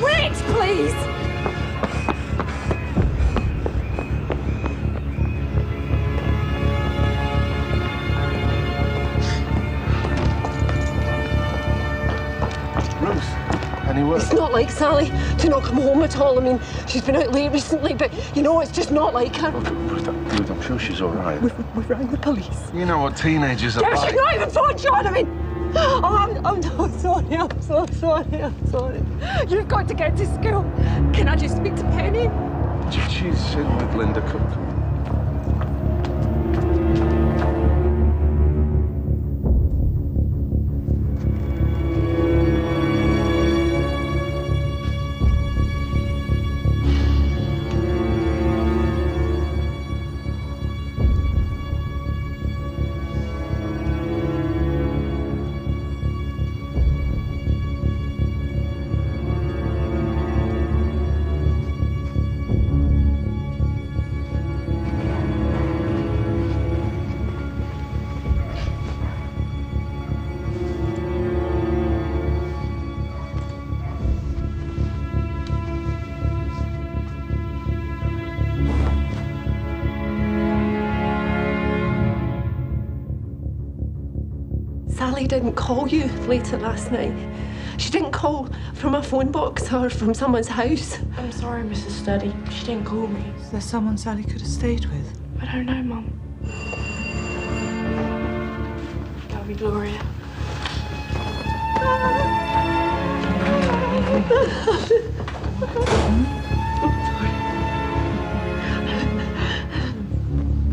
Wait, please! Any work? It's not like Sally to not come home at all. I mean, she's been out late recently, but, you know, it's just not like her. Ruth, I'm sure she's all right. We've rang the police. You know what teenagers are Yeah, like. she's not even phone, John. I mean... Oh, I'm so sorry. I'm so sorry. I'm sorry. You've got to get to school. Can I just speak to Penny? She's in with Linda Cook. Sally didn't call you later last night. She didn't call from a phone box or from someone's house. I'm sorry, Mrs. Sturdy. She didn't call me. Is there someone Sally could have stayed with? I don't know, Mum. That'll be Gloria.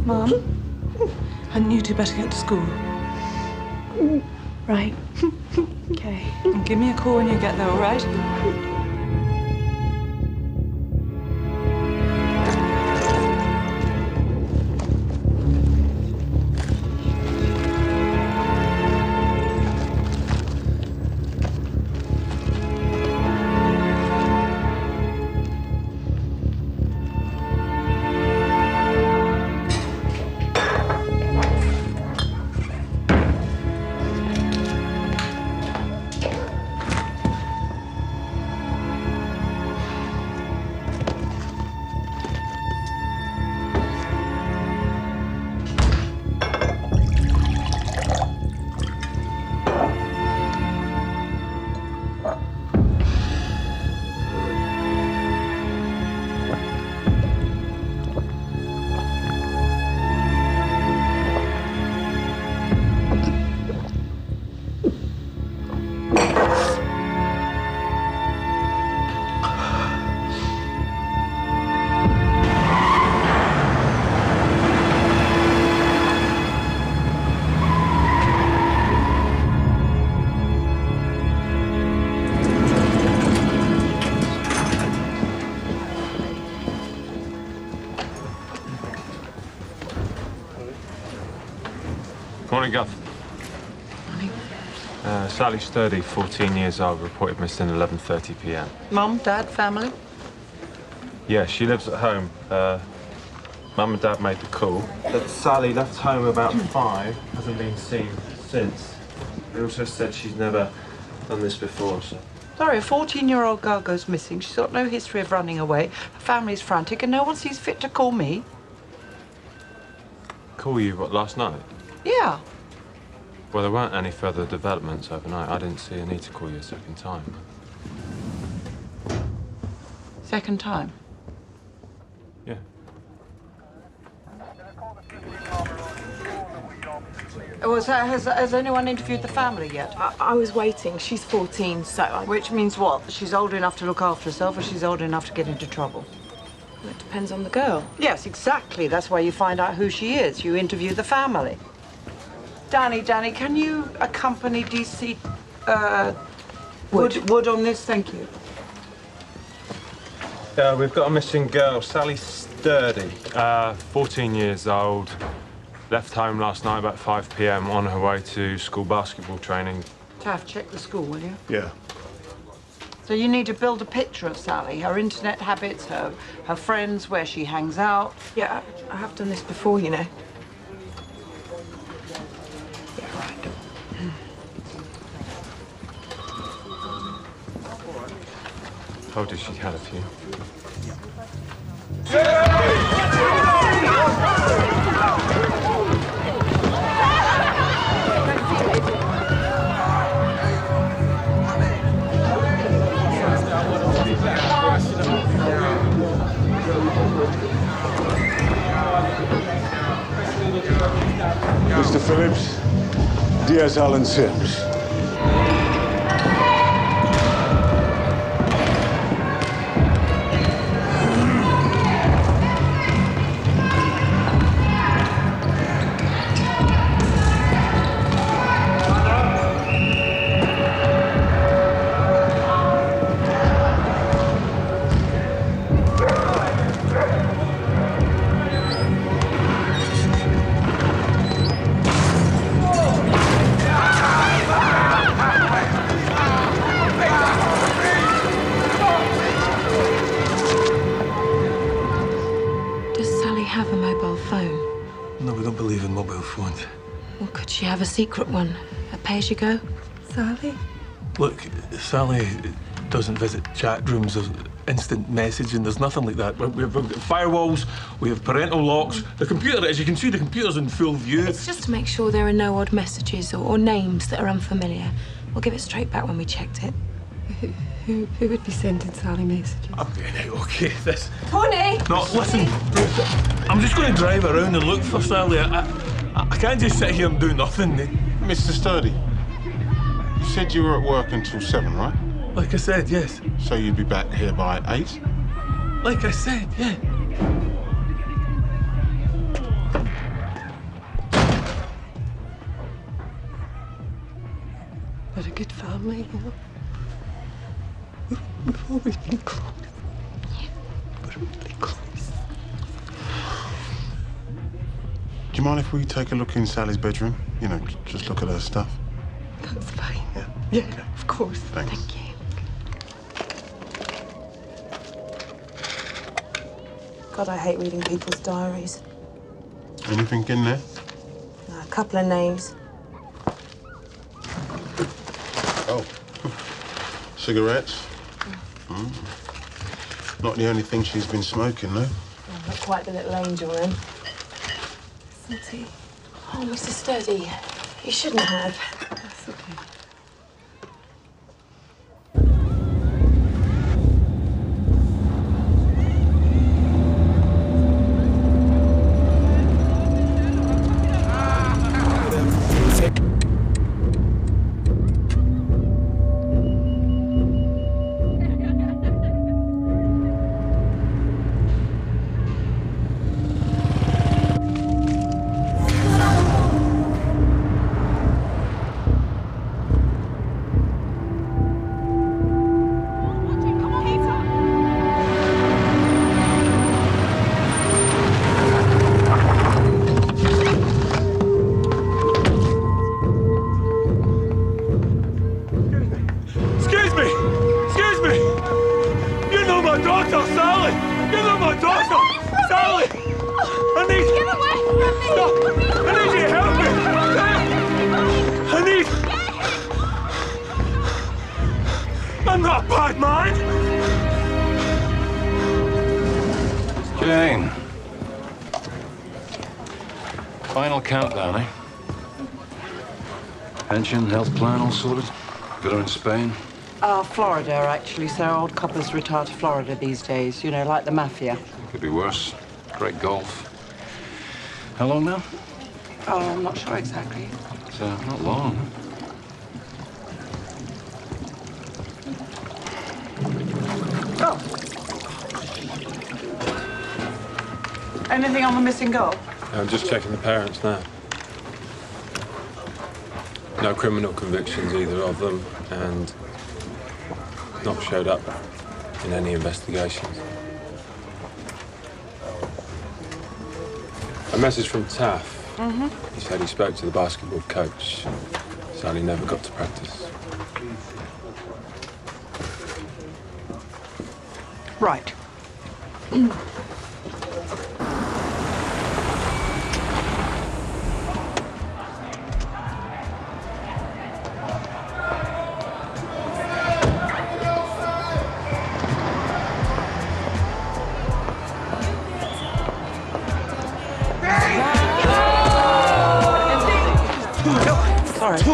Mum? Hadn't you two better get to school? Right. Okay. And give me a call when you get there, all right? Morning, Guff. Morning. Sally Sturdy, 14 years old, reported missing 11:30 p.m. Mum, Dad, family? Yeah, she lives at home. Mum and Dad made the call. But Sally left home about 5, hasn't been seen since. They also said she's never done this before, so... Sorry, a 14-year-old girl goes missing. She's got no history of running away. Her family's frantic and no one sees fit to call me. Call you, what, last night? Yeah. Well, there weren't any further developments overnight. I didn't see a need to call you a second time. Second time? Yeah. Oh, has anyone interviewed the family yet? I was waiting. She's 14, so Which means what? She's old enough to look after herself or she's old enough to get into trouble? Well, it depends on the girl. Yes, exactly. That's why you find out who she is. You interview the family. Danny, can you accompany DC Wood on this? Thank you. We've got a missing girl, Sally Sturdy, 14 years old. Left home last night about 5 p.m. on her way to school basketball training. Taff, check the school, will you? Yeah. So you need to build a picture of Sally, her internet habits, her friends, where she hangs out. Yeah, I have done this before, you know. Yeah, right. Told you she had a few. Mr. Phillips, Diaz Allen Sims. Have a mobile phone? No, we don't believe in mobile phones. Well, could she have a secret one? A pay-as-you-go? Sally? Look, Sally doesn't visit chat rooms. There's instant messaging. There's nothing like that. We've got firewalls, we have parental locks. The computer, as you can see, the computer's in full view. It's just to make sure there are no odd messages or names that are unfamiliar. We'll give it straight back when we checked it. Who would be sending Sally messages? Okay, this... Tony! No, listen, I'm just going to drive around and look for Sally. I can't just sit here and do nothing. Mr. Sturdy, you said you were at work until 7, right? Like I said, yes. So you'd be back here by 8? Like I said, yeah. What a good family, you know. We've always been close. We're really close. Do you mind if we take a look in Sally's bedroom? You know, just look at her stuff. That's fine. Yeah. Yeah, of course. Thanks. Thank you. God, I hate reading people's diaries. Anything in there? A couple of names. Oh. Cigarettes? Not the only thing she's been smoking, no? Oh, not quite the little angel, then. Some tea. Oh, Mrs. Sturdy, you shouldn't have. That's okay. Jane. Final countdown, eh? Pension, health plan, all sorted? Got her in Spain? Florida, actually. So old coppers retire to Florida these days, you know, like the mafia. Could be worse. Great golf. How long now? Oh, I'm not sure exactly. It's not long. Oh. Anything on the missing goal? I'm just checking the parents now. No criminal convictions, either of them, and not showed up in any investigations. A message from Taff. He said he spoke to the basketball coach. Sadly, never got to practice. Right.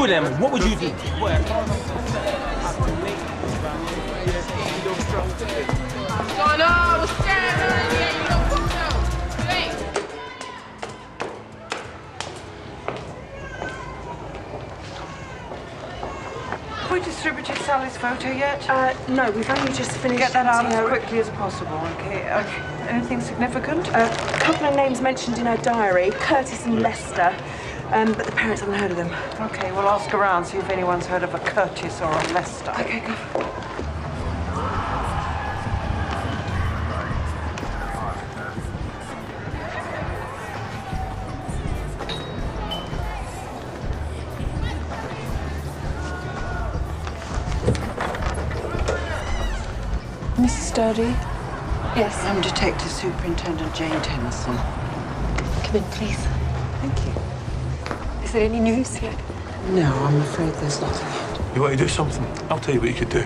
of them, what would you do? Oh no, we're staring at you. You don't fuck no. Hey. Have we distributed Sally's photo yet? No, we've only just finished. Get that out as her- quickly as possible, okay? Anything significant? A couple of names mentioned in her diary, Curtis and Lester, but the parents haven't heard of them. Okay, we'll ask around, see if anyone's heard of a Curtis or a Lester. Okay, go. Mrs. Sturdy? Yes. I'm Detective Superintendent Jane Tennison. Come in, please. Thank you. Is there any news yet? No, I'm afraid there's nothing yet. You want to do something? I'll tell you what you could do.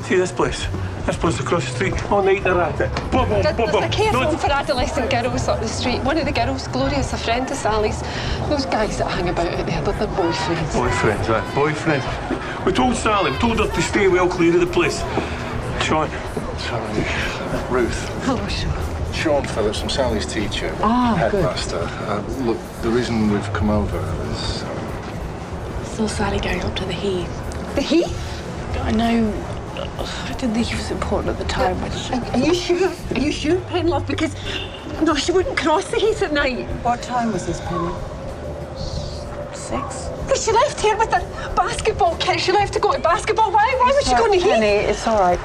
See this place? This place across the street. All night they're at it. Boom, boom, boom, There's boom. a care No, home for adolescent girls up the street. One of the girls, Gloria's a friend of Sally's. Those guys that hang about out there, they're boyfriends. Boyfriends, right? Boyfriends. We told Sally, we told her to stay well clear of the place. Sean. Sorry, Ruth. Hello, Sean. Sean Phillips, I'm Sally's teacher, good. headmaster. Look, the reason we've come over is... Saw Sally going up to the Heath. The Heath? I know. I didn't think it was important at the time. Are you sure? Are you sure, Penlove? Because, no, she wouldn't cross the Heath at night. What time was this, Penny? 6. But she left here with a basketball kit. She left to go to basketball. Why would she go to the Heath? Penny, it's all right.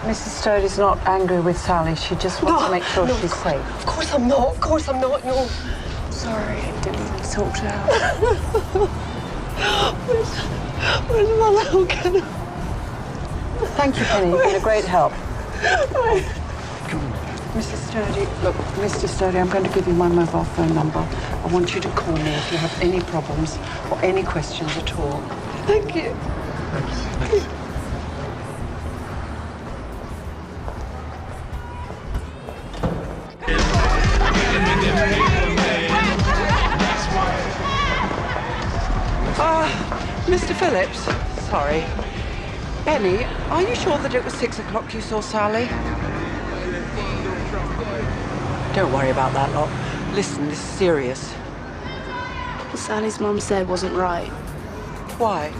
Mrs. Sturdy's not angry with Sally. She just wants to make sure she's safe. Of course I'm not. Of course I'm not. No. Sorry, I didn't even talk to her. Where's my little kid? Thank you, Penny. You've been a great help. Mrs. Sturdy, look, Mr. Sturdy, I'm going to give you my mobile phone number. I want you to call me if you have any problems or any questions at all. Thank you. Thanks. Mr. Phillips, sorry. Penny, are you sure that it was 6 o'clock you saw Sally? Don't worry about that lot. Listen, this is serious. What Sally's mum said wasn't right. Why?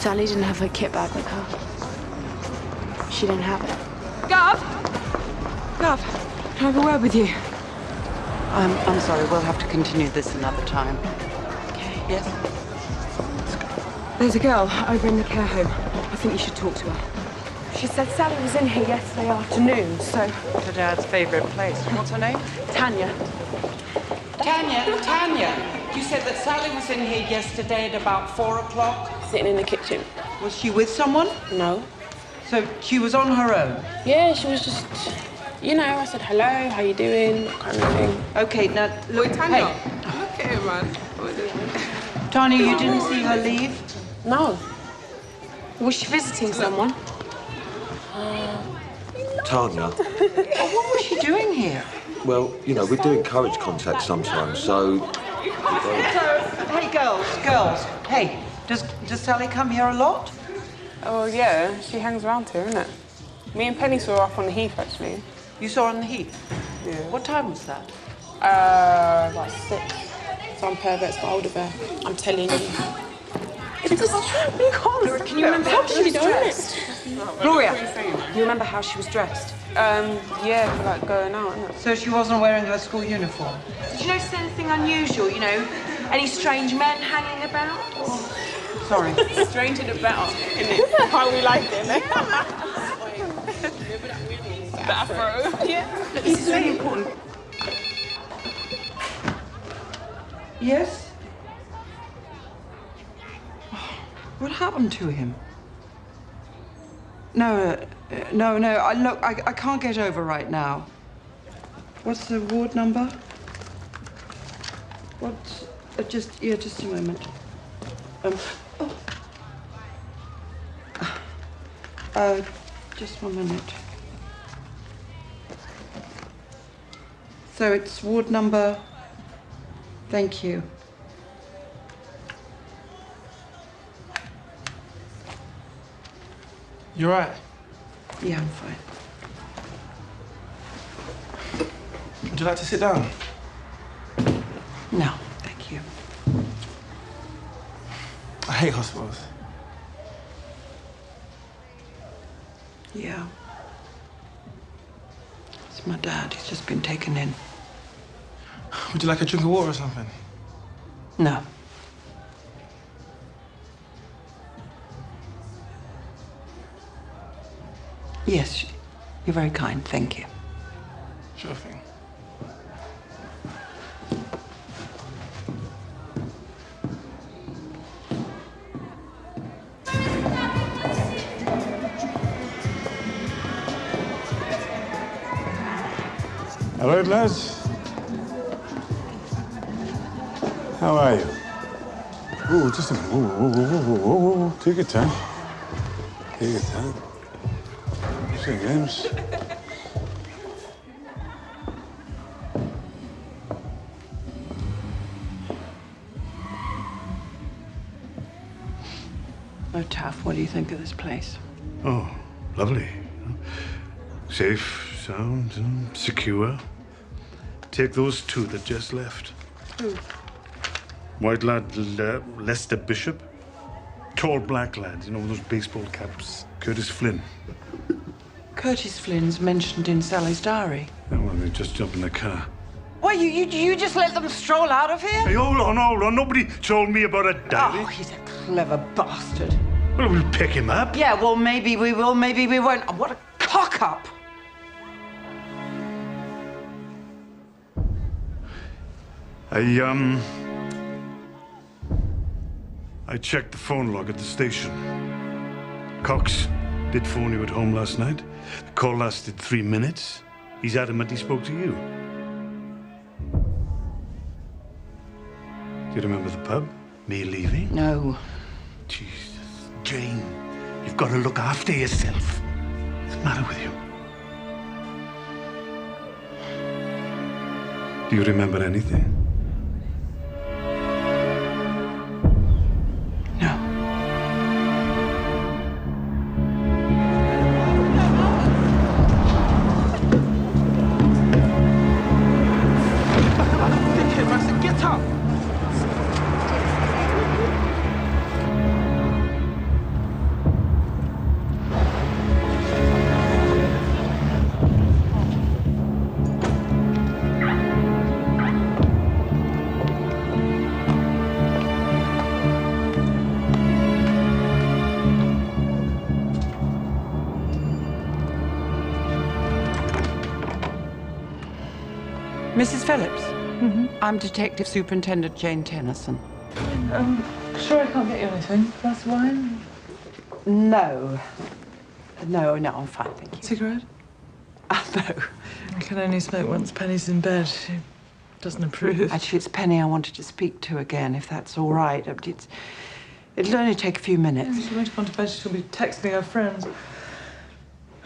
Sally didn't have her kit bag with her. She didn't have it. Gov! Gov, can I have a word with you? I'm sorry, we'll have to continue this another time. Okay. Yes? There's a girl over in the care home. I think you should talk to her. She said Sally was in here yesterday afternoon, so... To Dad's favourite place. What's her name? Tanya. Tanya, you said that Sally was in here yesterday at about 4 o'clock? Sitting in the kitchen. Was she with someone? No. So she was on her own? Yeah, she was just, you know, I said hello, how you doing, that kind of thing. Okay, now look, Tanya, hey. look at him, man. Tanya, you didn't see her leave? No. Was she visiting someone? Tanya. What was she doing here? Well, you know, we do encourage contact sometimes, so... Hey, girls. Hey, does Sally come here a lot? Oh, yeah, she hangs around here, isn't it? Me and Penny saw her up on the Heath, actually. You saw her on the Heath? Yeah. What time was that? Like 6. Some perverts got hold of her. I'm telling you. It doesn't... You can't... Can you remember how she was dressed? Gloria, you remember how she was dressed? Yeah, for like going out, isn't it? So she wasn't wearing her school uniform? Did you notice anything unusual, you know? Any strange men hanging about? Sorry. Strange and about, isn't it? How we like it, innit? The afro. Yeah. This is really important. Yes? What happened to him? No. I can't get over right now. What's the ward number? What? Just a moment. Just 1 minute. So it's ward number. Thank you. You all right? Yeah, I'm fine. Would you like to sit down? No, thank you. I hate hospitals. Yeah. It's my dad. He's just been taken in. Would you like a drink of water or something? No. Yes, you're very kind. Thank you. Sure thing. All right, lads. How are you? Oh, just a minute. Whoa. Take your time. Take your time. Say games. Oh, Taff, what do you think of this place? Oh, lovely. Safe, sound, and secure. Take those two that just left. Who? White lad, Lester Bishop. Tall black lad, you know, with those baseball caps. Curtis Flynn. Curtis Flynn's mentioned in Sally's diary. Oh, well, they just jumped in the car. What, you just let them stroll out of here? Hey, hold on. Nobody told me about a diary. Oh, he's a clever bastard. Well, we'll pick him up. Yeah, well, maybe we will, maybe we won't. Oh, what a cock-up. I checked the phone log at the station. Cox did phone you at home last night. The call lasted 3 minutes. He's adamant he spoke to you. Do you remember the pub? Me leaving? No. Jesus. Jane, you've got to look after yourself. What's the matter with you? Do you remember anything? Mrs. Phillips? Mm-hmm. I'm Detective Superintendent Jane Tennison. Sure I can't get you anything? Glass of wine? No. No, I'm fine, thank you. Cigarette? No. I can only smoke once Penny's in bed. She doesn't approve. Actually, it's Penny I wanted to speak to again, if that's all right. It'll only take a few minutes. Yeah, she won't have gone to bed. She'll be texting her friends.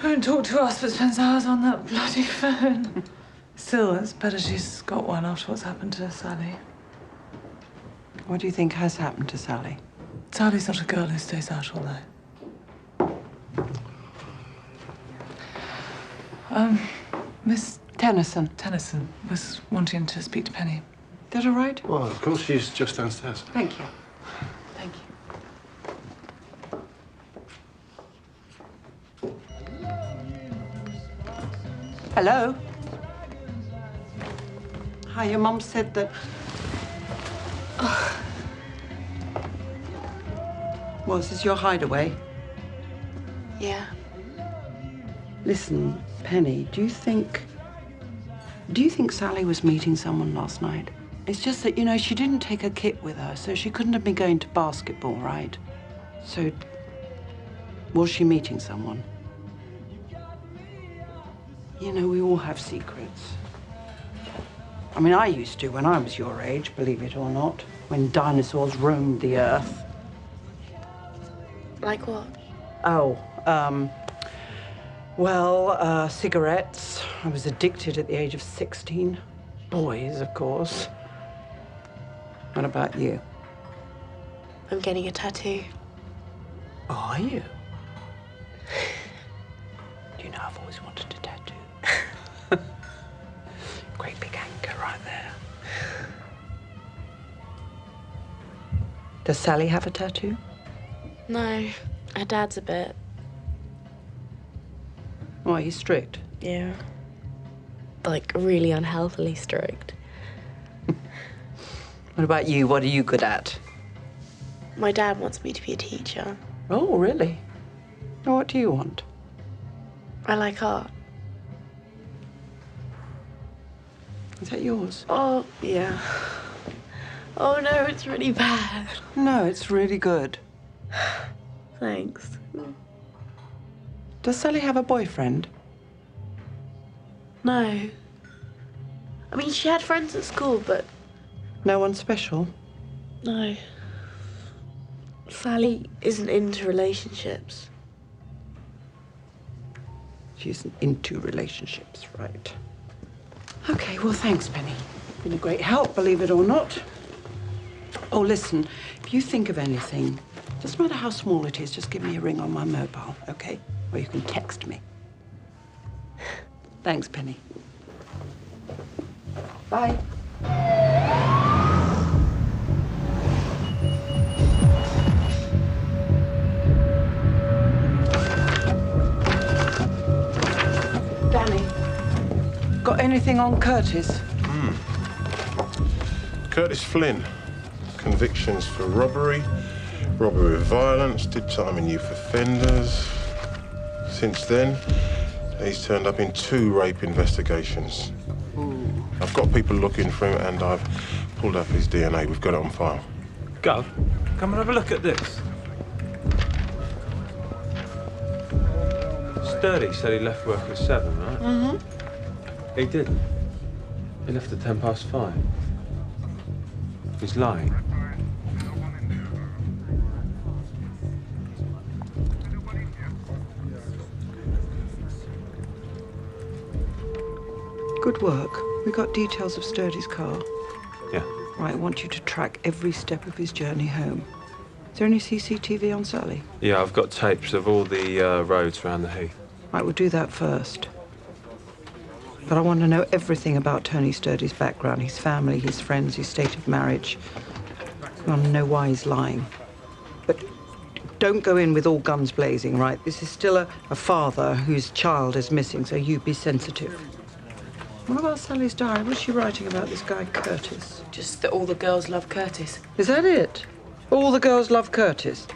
Won't talk to us, but spends hours on that bloody phone. Still, it's better she's got one after what's happened to Sally. What do you think has happened to Sally? Sally's not a girl who stays out all night. Miss Tennison. Tennison was wanting to speak to Penny. Is that all right? Well, of course, she's just downstairs. Thank you. Thank you. Hello? Hi, your mum said that... Well, this is your hideaway? Yeah. Listen, Penny, do you think Sally was meeting someone last night? It's just that, you know, she didn't take her kit with her, so she couldn't have been going to basketball, right? So, was she meeting someone? You know, we all have secrets. I mean, I used to when I was your age, believe it or not, when dinosaurs roamed the earth. Like what? Oh, cigarettes. I was addicted at the age of 16. Boys, of course. What about you? I'm getting a tattoo. Are you? always wanted a tattoo. Great big anchor right there. Does Sally have a tattoo? No, her dad's a bit. Why, he's strict? Yeah. Like, really unhealthily strict. What about you? What are you good at? My dad wants me to be a teacher. Oh, really? Well, what do you want? I like art. Is that yours? Oh, yeah. Oh, no, it's really bad. No, it's really good. Thanks. Does Sally have a boyfriend? No. I mean, she had friends at school, but... No one special? No. Sally isn't into relationships. She isn't into relationships, right? Okay, well, thanks, Penny. Been a great help, believe it or not. Oh, listen, if you think of anything, doesn't matter how small it is, just give me a ring on my mobile, okay? Or you can text me. Thanks, Penny. Bye. Danny, got anything on Curtis? Curtis Flynn. Convictions for robbery, robbery with violence, did time in youth offenders. Since then, he's turned up in 2 rape investigations. I've got people looking for him and I've pulled up his DNA. We've got it on file. Gov, come and have a look at this. Sturdy said he left work at 7, right? Mm-hmm. He didn't. He left at 5:10. He's lying. Good work. We got details of Sturdy's car. Yeah. Right, I want you to track every step of his journey home. Is there any CCTV on Sally? Yeah, I've got tapes of all the roads around the heath. Right, we'll do that first. But I want to know everything about Tony Sturdy's background, his family, his friends, his state of marriage. I want to know why he's lying. But don't go in with all guns blazing, right? This is still a father whose child is missing, so you be sensitive. What about Sally's diary? What's she writing about this guy, Curtis? Just that all the girls love Curtis. Is that it? All the girls love Curtis?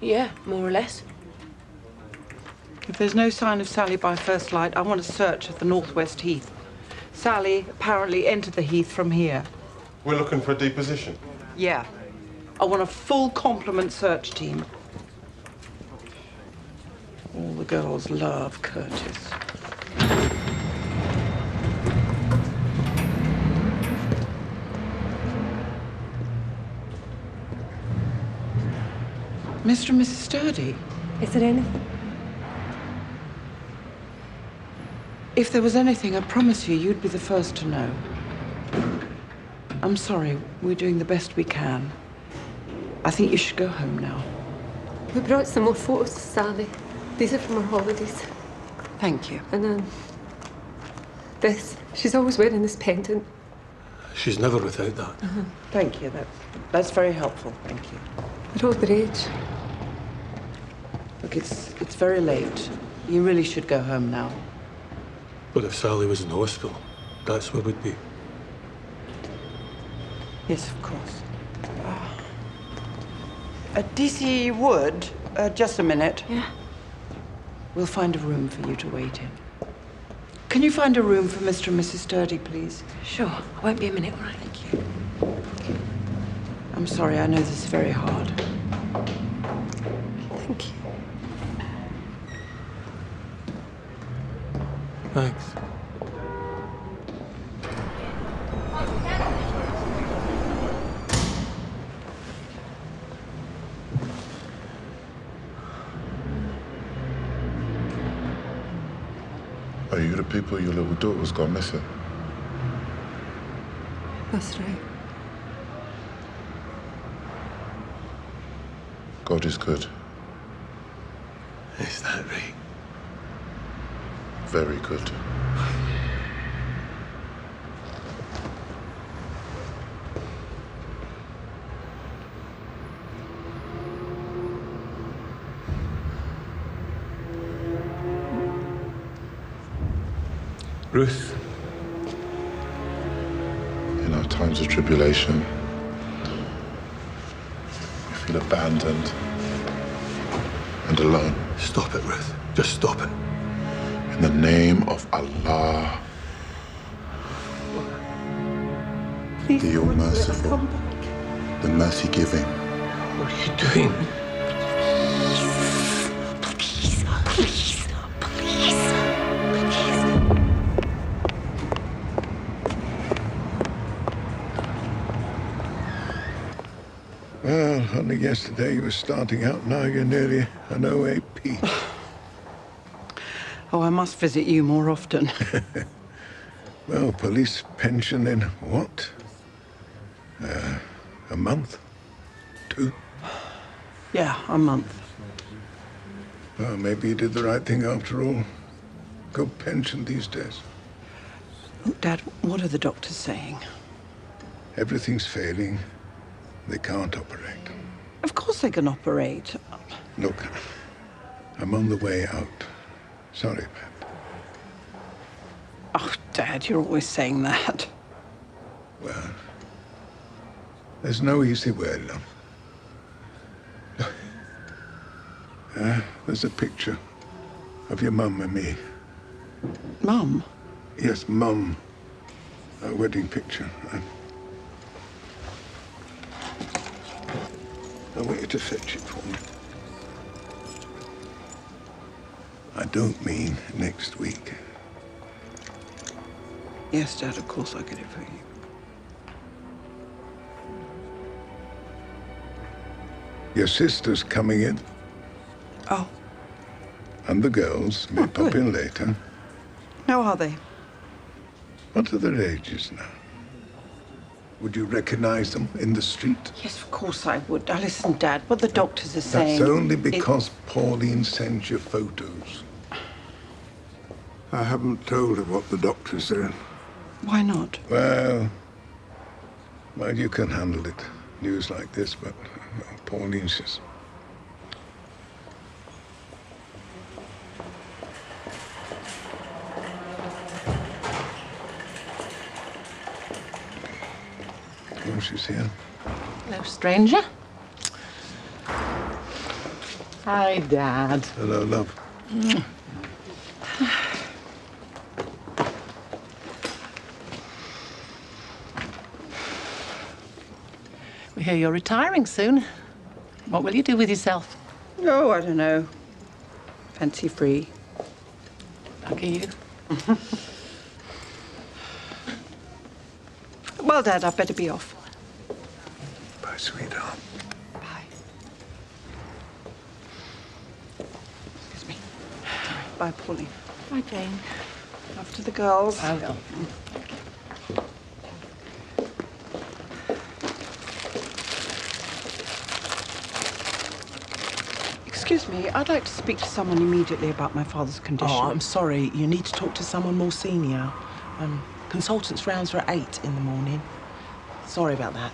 Yeah, more or less. If there's no sign of Sally by first light, I want a search of the Northwest Heath. Sally apparently entered the Heath from here. We're looking for a deposition. Yeah. I want a full complement search team. All the girls love Curtis. Mr. and Mrs. Sturdy. Is there anything? If there was anything, I promise you, you'd be the first to know. I'm sorry, we're doing the best we can. I think you should go home now. We brought some more photos to Sally. These are from her holidays. Thank you. And then this. She's always wearing this pendant. She's never without that. Thank you. That's very helpful. Thank you. They're all their age. Look, it's very late. You really should go home now. But if Sally was in the hospital, that's where we'd be. Yes, of course. DC Wood, just a minute. Yeah. We'll find a room for you to wait in. Can you find a room for Mr. and Mrs. Sturdy, please? Sure. I won't be a minute, all right? Thank you. I'm sorry, I know this is very hard. Thank you. Thanks. Are you the people your little daughter's gone missing? That's right. God is good. Is that right? very good. Ruth? In our times of tribulation, we feel abandoned and alone. Stop it, Ruth. Just stop it. In the name of Allah, Please, the All-Merciful, the Mercy-Giving. What are you doing? Well, only yesterday you were starting out, now you're nearly an OAP. Oh, I must visit you more often. Well, police pension in what? A month? 2? Yeah, a month. Well, maybe you did the right thing after all. Good pension these days. Look, Dad, what are the doctors saying? Everything's failing. They can't operate. Of course they can operate. Look, I'm on the way out. Sorry, Pat. Oh, Dad, you're always saying that. Well, there's no easy way, love. There's a picture of your mum and me. Mum? Yes, Mum. A wedding picture. I want you to fetch it for me. I don't mean next week. Yes, Dad, of course I'll get it for you. Your sister's coming in. Oh. And the girls may pop in later. How are they? What are their ages now? Would you recognize them in the street? Yes, of course I would. Now, listen, Dad, what the doctors are saying... That's only because Pauline sends you photos. I haven't told her what the doctor said. Why not? Well, you can handle it. News like this, but Pauline's just... Oh, she's here. Hello, stranger. Hi, Dad. Hello, love. We hear you're retiring soon. What will you do with yourself? Oh, I don't know. Fancy free. Lucky you. Well, Dad, I'd better be off. Bye, sweetheart. Bye. Excuse me. Bye, Pauline. Bye, Jane. After the girls. I will. Excuse me, I'd like to speak to someone immediately about my father's condition. Oh, I'm sorry. You need to talk to someone more senior. Consultants' rounds are at 8 in the morning. Sorry about that.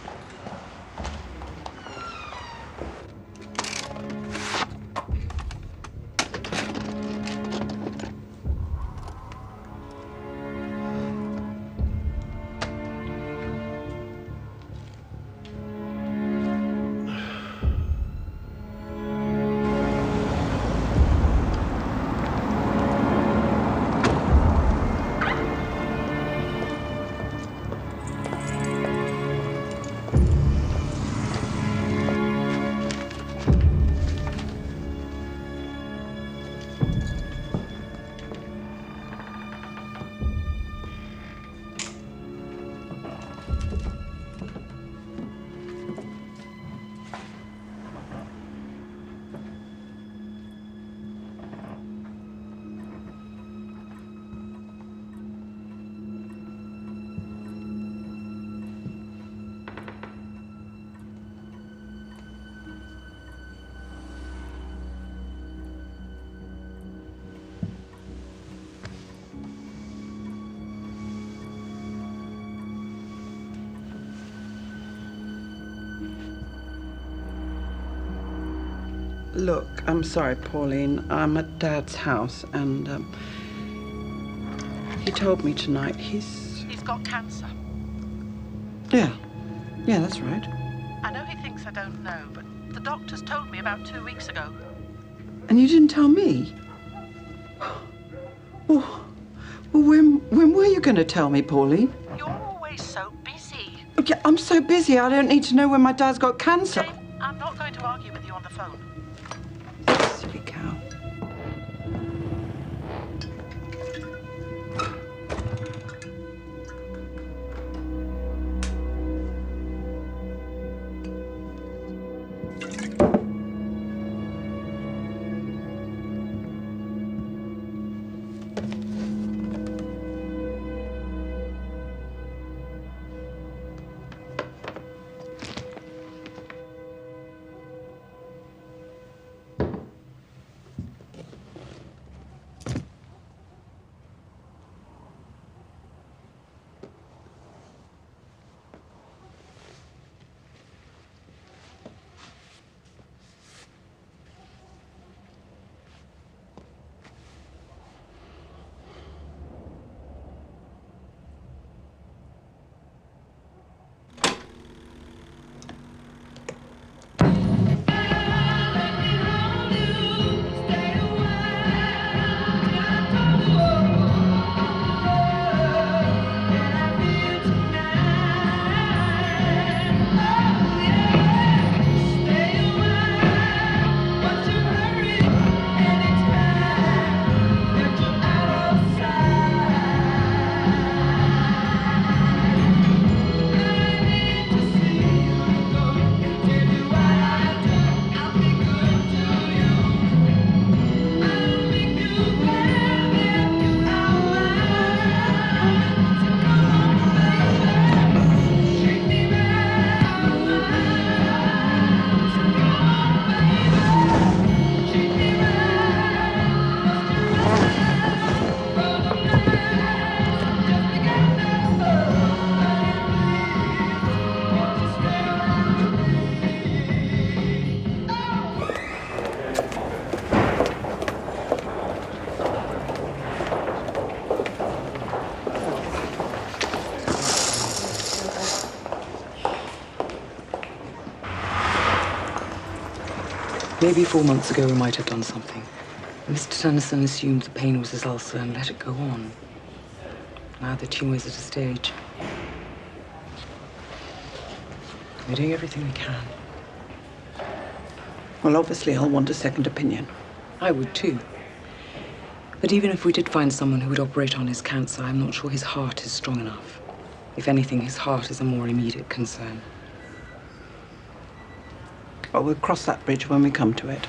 Look, I'm sorry, Pauline. I'm at Dad's house, and he told me tonight he's got cancer. Yeah, that's right. I know he thinks I don't know, but the doctors told me about 2 weeks ago. And you didn't tell me? Well, when were you going to tell me, Pauline? You're always so busy. Okay, I'm so busy, I don't need to know when my dad's got cancer. Jane, I'm not going to argue with you on the phone. Silly cow. Maybe 4 months ago we might have done something. Mr. Tennison assumed the pain was his ulcer and let it go on. Now the tumour is at a stage. We're doing everything we can. Well, obviously I'll want a second opinion. I would too. But even if we did find someone who would operate on his cancer, I'm not sure his heart is strong enough. If anything, his heart is a more immediate concern. Well, we'll cross that bridge when we come to it.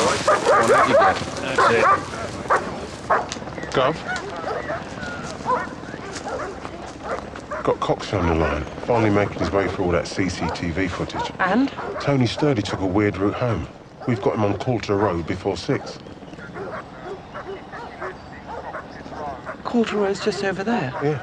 One out you get. That's it. Gov? Got Cox on the line, finally making his way through all that CCTV footage. And? Tony Sturdy took a weird route home. We've got him on Coulter Road before 6. Coulter Road's just over there? Yeah.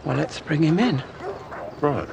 Well, let's bring him in. Right.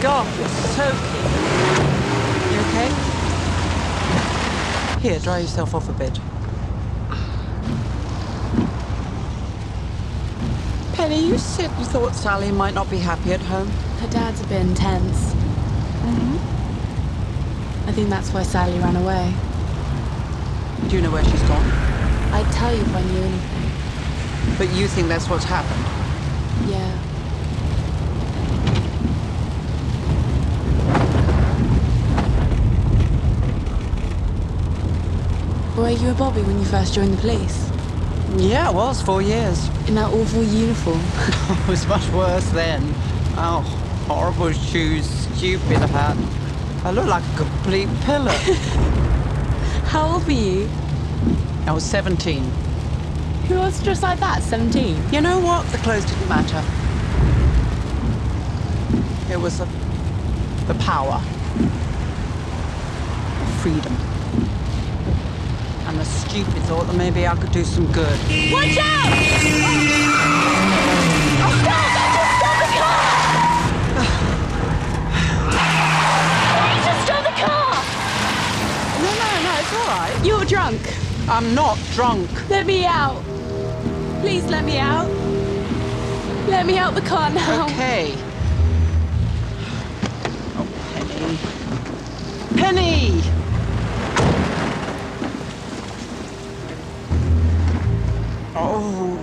God, you're soaking. You okay? Here, dry yourself off a bit. Penny, you said you thought Sally might not be happy at home. Her dad's a bit intense. I think that's why Sally ran away. Do you know where she's gone? I'd tell you if I knew anything. But you think that's what's happened? Yeah. Were you a Bobby when you first joined the police? Yeah, I was, 4 years. In that awful uniform? It was much worse then. Oh, horrible shoes, stupid hat. I look like a complete pillar. How old were you? I was 17. Who was just like that, 17? You know what? The clothes didn't matter. It was the power. Freedom. And the stupid thought that maybe I could do some good. Watch out! Oh, stop! Stop the car! Just stop the car! No, it's all right. You're drunk. I'm not drunk. Let me out. Please let me out. Let me out the car now. Okay. Oh, Penny. Penny! Oh.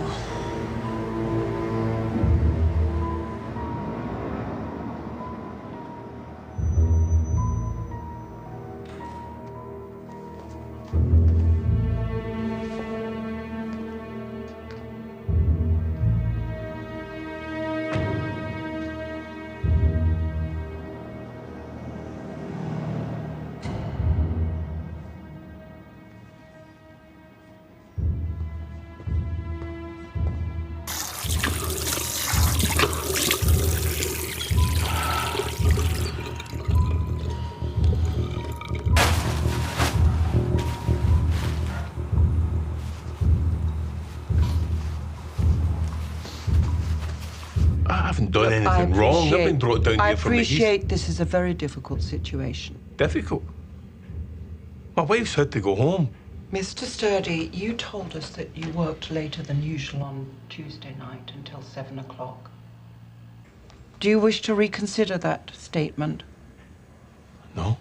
I haven't done anything wrong. I've been brought down here from the east. I appreciate this is a very difficult situation. Difficult? My wife's had to go home. Mr. Sturdy, you told us that you worked later than usual on Tuesday night until 7 o'clock. Do you wish to reconsider that statement? No.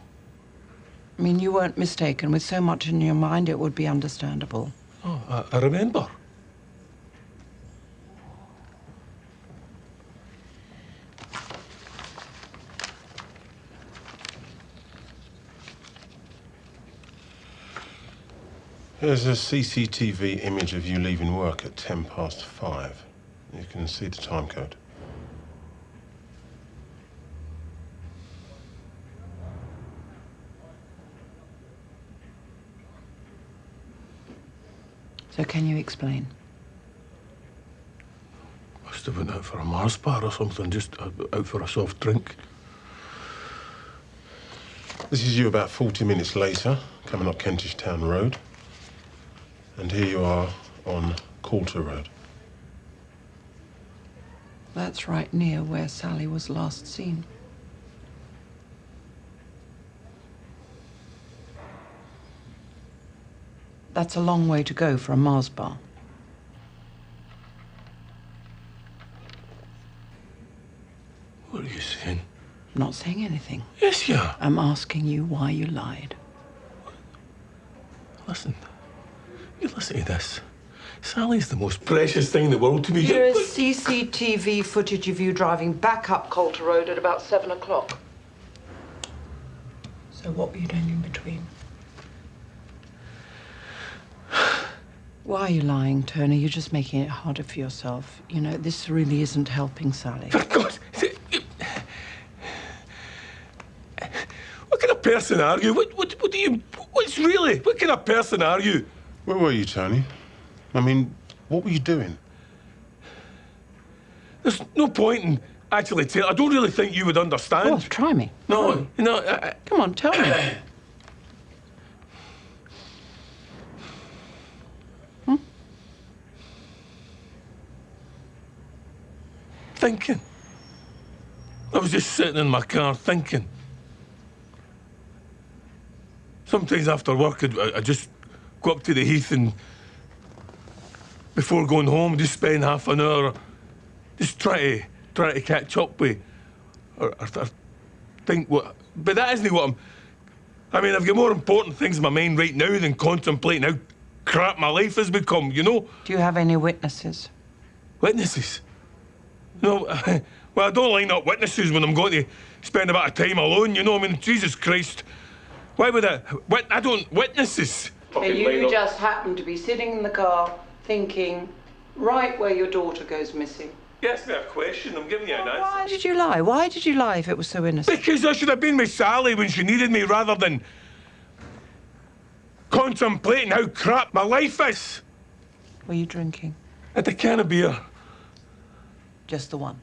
I mean, you weren't mistaken. With so much in your mind, it would be understandable. Oh, I remember. There's a CCTV image of you leaving work at 5:10. You can see the time code. So can you explain? Must have went out for a Mars bar or something, just out for a soft drink. This is you about 40 minutes later, coming up Kentish Town Road. And here you are on Coulter Road. That's right near where Sally was last seen. That's a long way to go for a Mars bar. What are you saying? I'm not saying anything. Yes, you are. I'm asking you why you lied. Listen. You listen to this. Sally's the most precious thing in the world to me. Here is CCTV footage of you driving back up Coulter Road at about 7 o'clock. So what were you doing in between? Why are you lying, Tony? You're just making it harder for yourself. You know, this really isn't helping Sally. For God's sake. What kind of person are you? What do you... What's really... What kind of person are you? Where were you, Tony? I mean, what were you doing? There's no point in actually telling... I don't really think you would understand. Oh, try me. No, no... Come on, tell me. Thinking. I was just sitting in my car thinking. Sometimes after work, I just go up to the heath and before going home, just spend half an hour just try to catch up with or think what... But that isn't what I'm... I mean, I've got more important things in my mind right now than contemplating how crap my life has become, you know? Do you have any witnesses? Witnesses? No, well, I don't line up witnesses when I'm going to spend a bit of time alone, you know? I mean, Jesus Christ. Why would I... I don't... Witnesses? And you just happen to be sitting in the car thinking right where your daughter goes missing. You asked me a question, I'm giving you an answer. Why did you lie? Why did you lie if it was so innocent? Because I should have been with Sally when she needed me rather than contemplating how crap my life is. Were you drinking? At a can of beer. Just the one?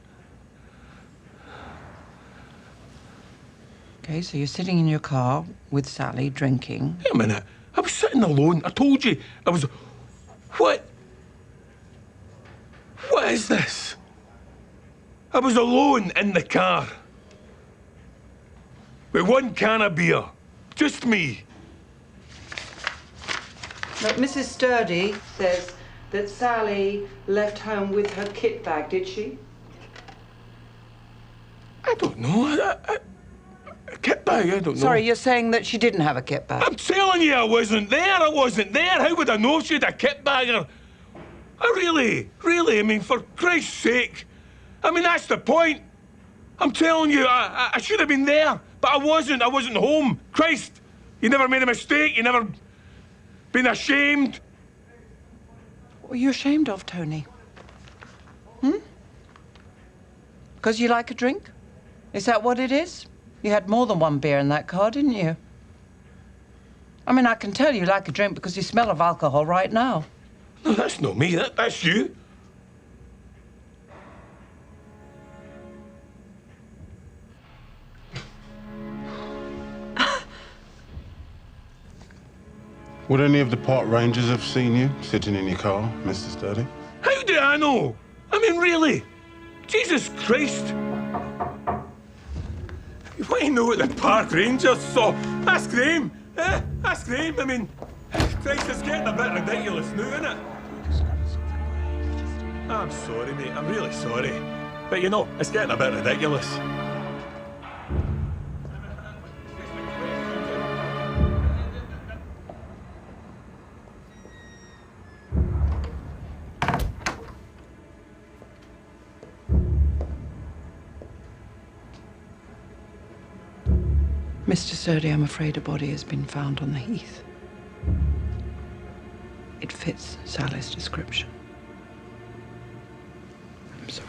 Okay, so you're sitting in your car with Sally drinking. Wait a minute. I was sitting alone. I told you. I was... What? What is this? I was alone in the car. With one can of beer. Just me. But Mrs. Sturdy says that Sally left home with her kit bag, did she? I don't know. A kit bag, I don't know. Sorry, you're saying that she didn't have a kit bag? I'm telling you, I wasn't there. I wasn't there. How would I know if she had a kit bag or... really, I mean, for Christ's sake. I mean, that's the point. I'm telling you, I should have been there, but I wasn't. I wasn't home. Christ, you never made a mistake. You never been ashamed. What are you ashamed of, Tony? Because you like a drink? Is that what it is? You had more than one beer in that car, didn't you? I mean, I can tell you like a drink because you smell of alcohol right now. No, that's not me. That's you. Would any of the park rangers have seen you sitting in your car, Mr. Sturdy? How do I know? I mean, really? Jesus Christ. You want to know what the park rangers saw? Ask them. Ask them. I mean, Christ, it's getting a bit ridiculous now, isn't it? I'm sorry, mate. I'm really sorry. But, you know, it's getting a bit ridiculous. Mr. Sturdy, I'm afraid a body has been found on the heath. It fits Sally's description. I'm sorry.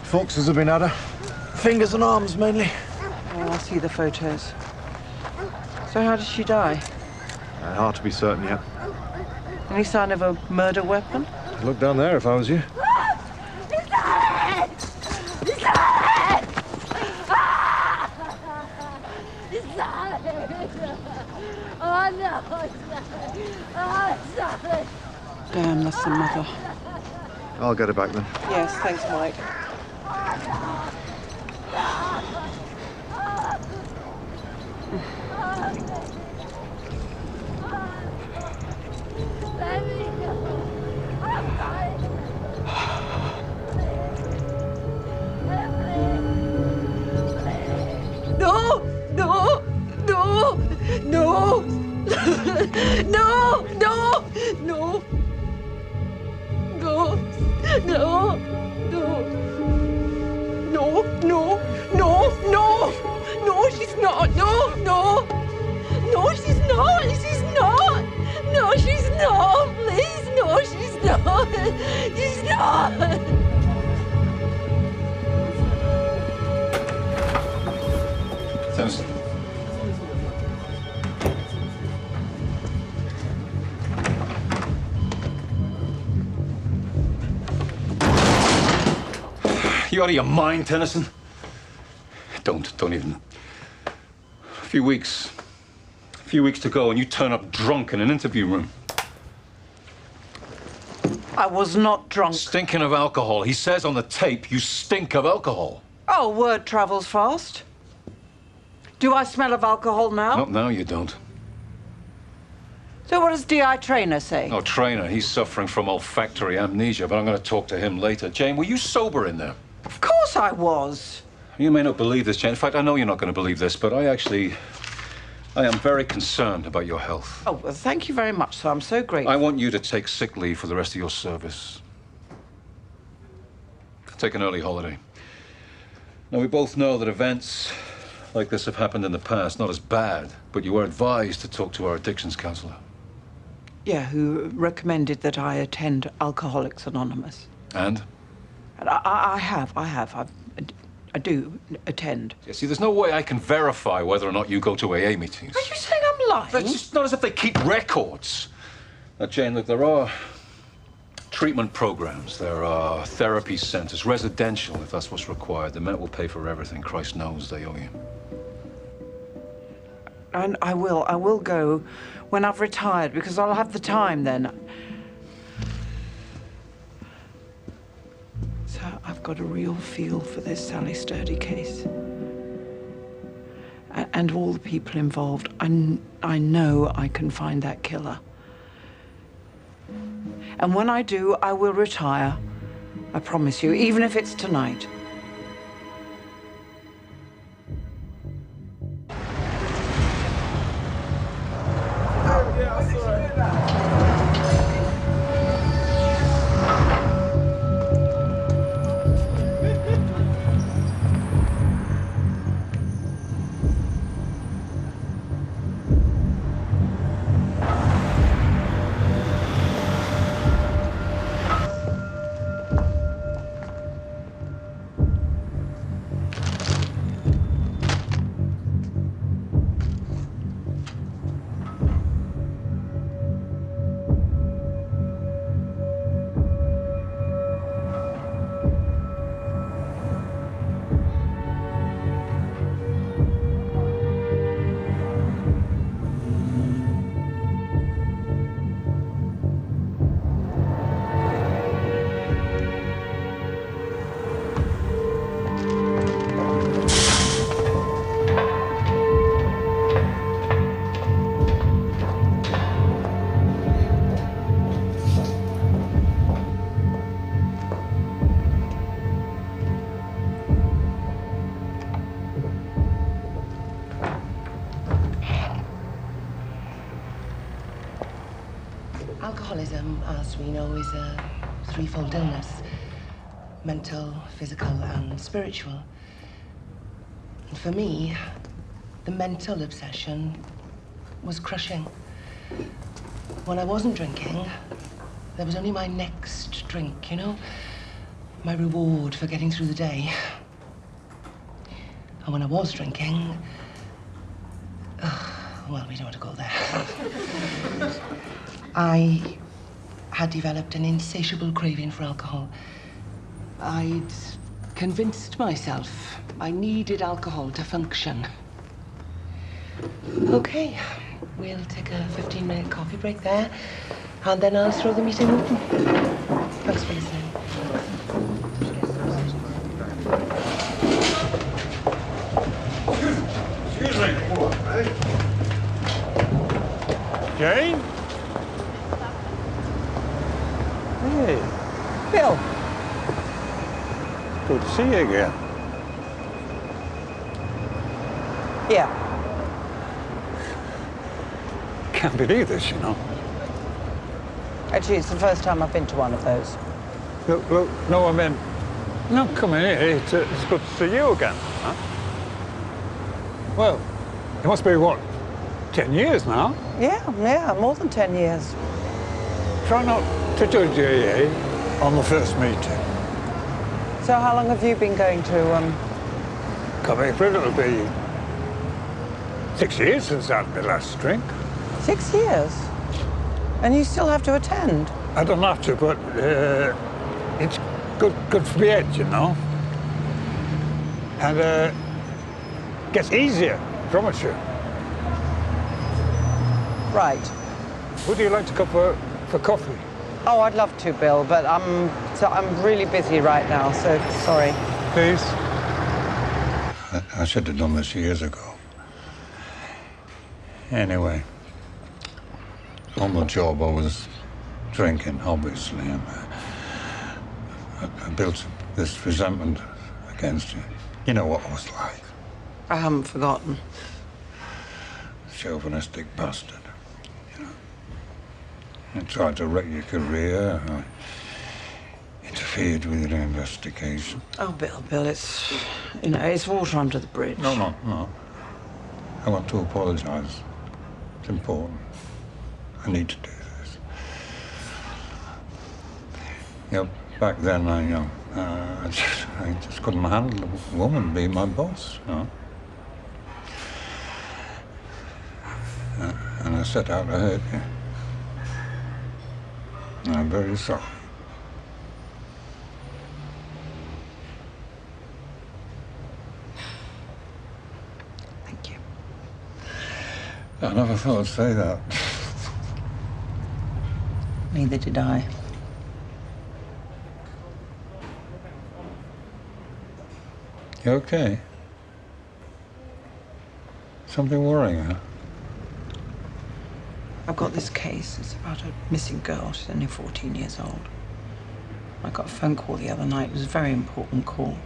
Foxes have been at her. Fingers and arms, mainly. Oh, I see the photos. So how did she die? Hard to be certain yet. Any sign of a murder weapon? I'd look down there if I was you. Oh no! Oh, sorry. Damn, that's the mother. I'll get her back then. Yes, thanks, Mike. Let me go. I'm fine. No! No! No! No! No! No! No! No! No! No! No! No! No! No! No! She's not! No! No! No! She's not! She's not! No! She's not! Please! No! She's not! She's not! Tennison. You out of your mind, Tennison? Don't even. A few weeks to go, and you turn up drunk in an interview room. I was not drunk. Stinking of alcohol. He says on the tape, you stink of alcohol. Oh, word travels fast. Do I smell of alcohol now? Not now, you don't. So what does D.I. Traynor say? Oh, Traynor, he's suffering from olfactory amnesia, but I'm going to talk to him later. Jane, were you sober in there? Of course I was. You may not believe this, Jane. In fact, I know you're not going to believe this, but I am very concerned about your health. Oh, well, thank you very much, sir. I'm so grateful. I want you to take sick leave for the rest of your service. Take an early holiday. Now, we both know that events like this have happened in the past, not as bad, but you were advised to talk to our addictions counselor. Yeah, who recommended that I attend Alcoholics Anonymous. And? I do attend. Yeah, see, there's no way I can verify whether or not you go to AA meetings. Are you saying I'm lying? It's just not as if they keep records. Now, Jane, look, there are treatment programs, there are therapy centers, residential, if that's what's required. The Met will pay for everything. Christ knows they owe you. And I will go when I've retired, because I'll have the time then. So I've got a real feel for this Sally Sturdy case. And all the people involved. I know I can find that killer. And when I do, I will retire. I promise you, even if it's tonight. Alcoholism, as we know, is a threefold illness: mental, physical, and spiritual. And for me, the mental obsession was crushing. When I wasn't drinking, there was only my next drink, you know? My reward for getting through the day. And when I was drinking, well, we don't want to go there. I had developed an insatiable craving for alcohol. I'd convinced myself I needed alcohol to function. Okay, we'll take a 15-minute coffee break there, and then I'll throw the meeting open. Thanks for listening. Excuse me. Jane? Hey, Bill. Good to see you again. Yeah. Can't believe this, you know. Actually, it's the first time I've been to one of those. Look, no, I mean, no, come in here. It's good to see you again, huh? Well, it must be, what, 10 years now? Yeah, more than 10 years. Try not to judge you on the first meeting. So how long have you been going to, Come here, it'll be 6 years since I had my last drink. 6 years? And you still have to attend? I don't have to, but it's good for the head, you know. And gets easier, I promise you. Right. Would you like to go for coffee? Oh, I'd love to, Bill, but I'm really busy right now, so sorry. Please. I should have done this years ago. Anyway, on the job I was drinking, obviously, and I built this resentment against you. You know what I was like. I haven't forgotten. Chauvinistic bastard. You know. I tried to wreck your career. I interfered with your investigation. Oh, Bill, it's, you know, it's water under the bridge. No. I want to apologise. It's important. I need to do this. You know, back then, I just couldn't handle a woman being my boss, you know. And I set out to hurt you. And I'm very sorry. Thank you. I never thought I'd say that. Neither did I. You okay? Something worrying, huh? I've got this case. It's about a missing girl. She's only 14 years old. I got a phone call the other night. It was a very important call.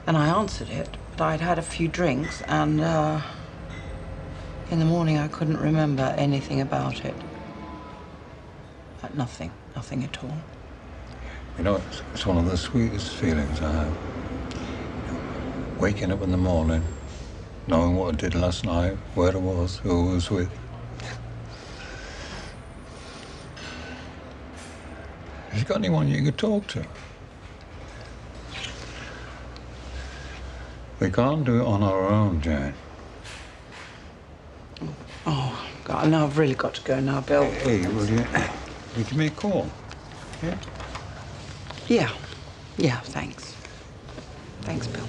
And I answered it, but I'd had a few drinks, and in the morning I couldn't remember anything about it. Nothing at all. You know, it's one of the sweetest feelings I have. Waking up in the morning, knowing what I did last night, where I was, who I was with. Have you got anyone you could talk to? We can't do it on our own, Jane. Oh, God, now I've really got to go now, Bill. Hey, will you give me a call? Yeah? Yeah, thanks. Thanks, Bill.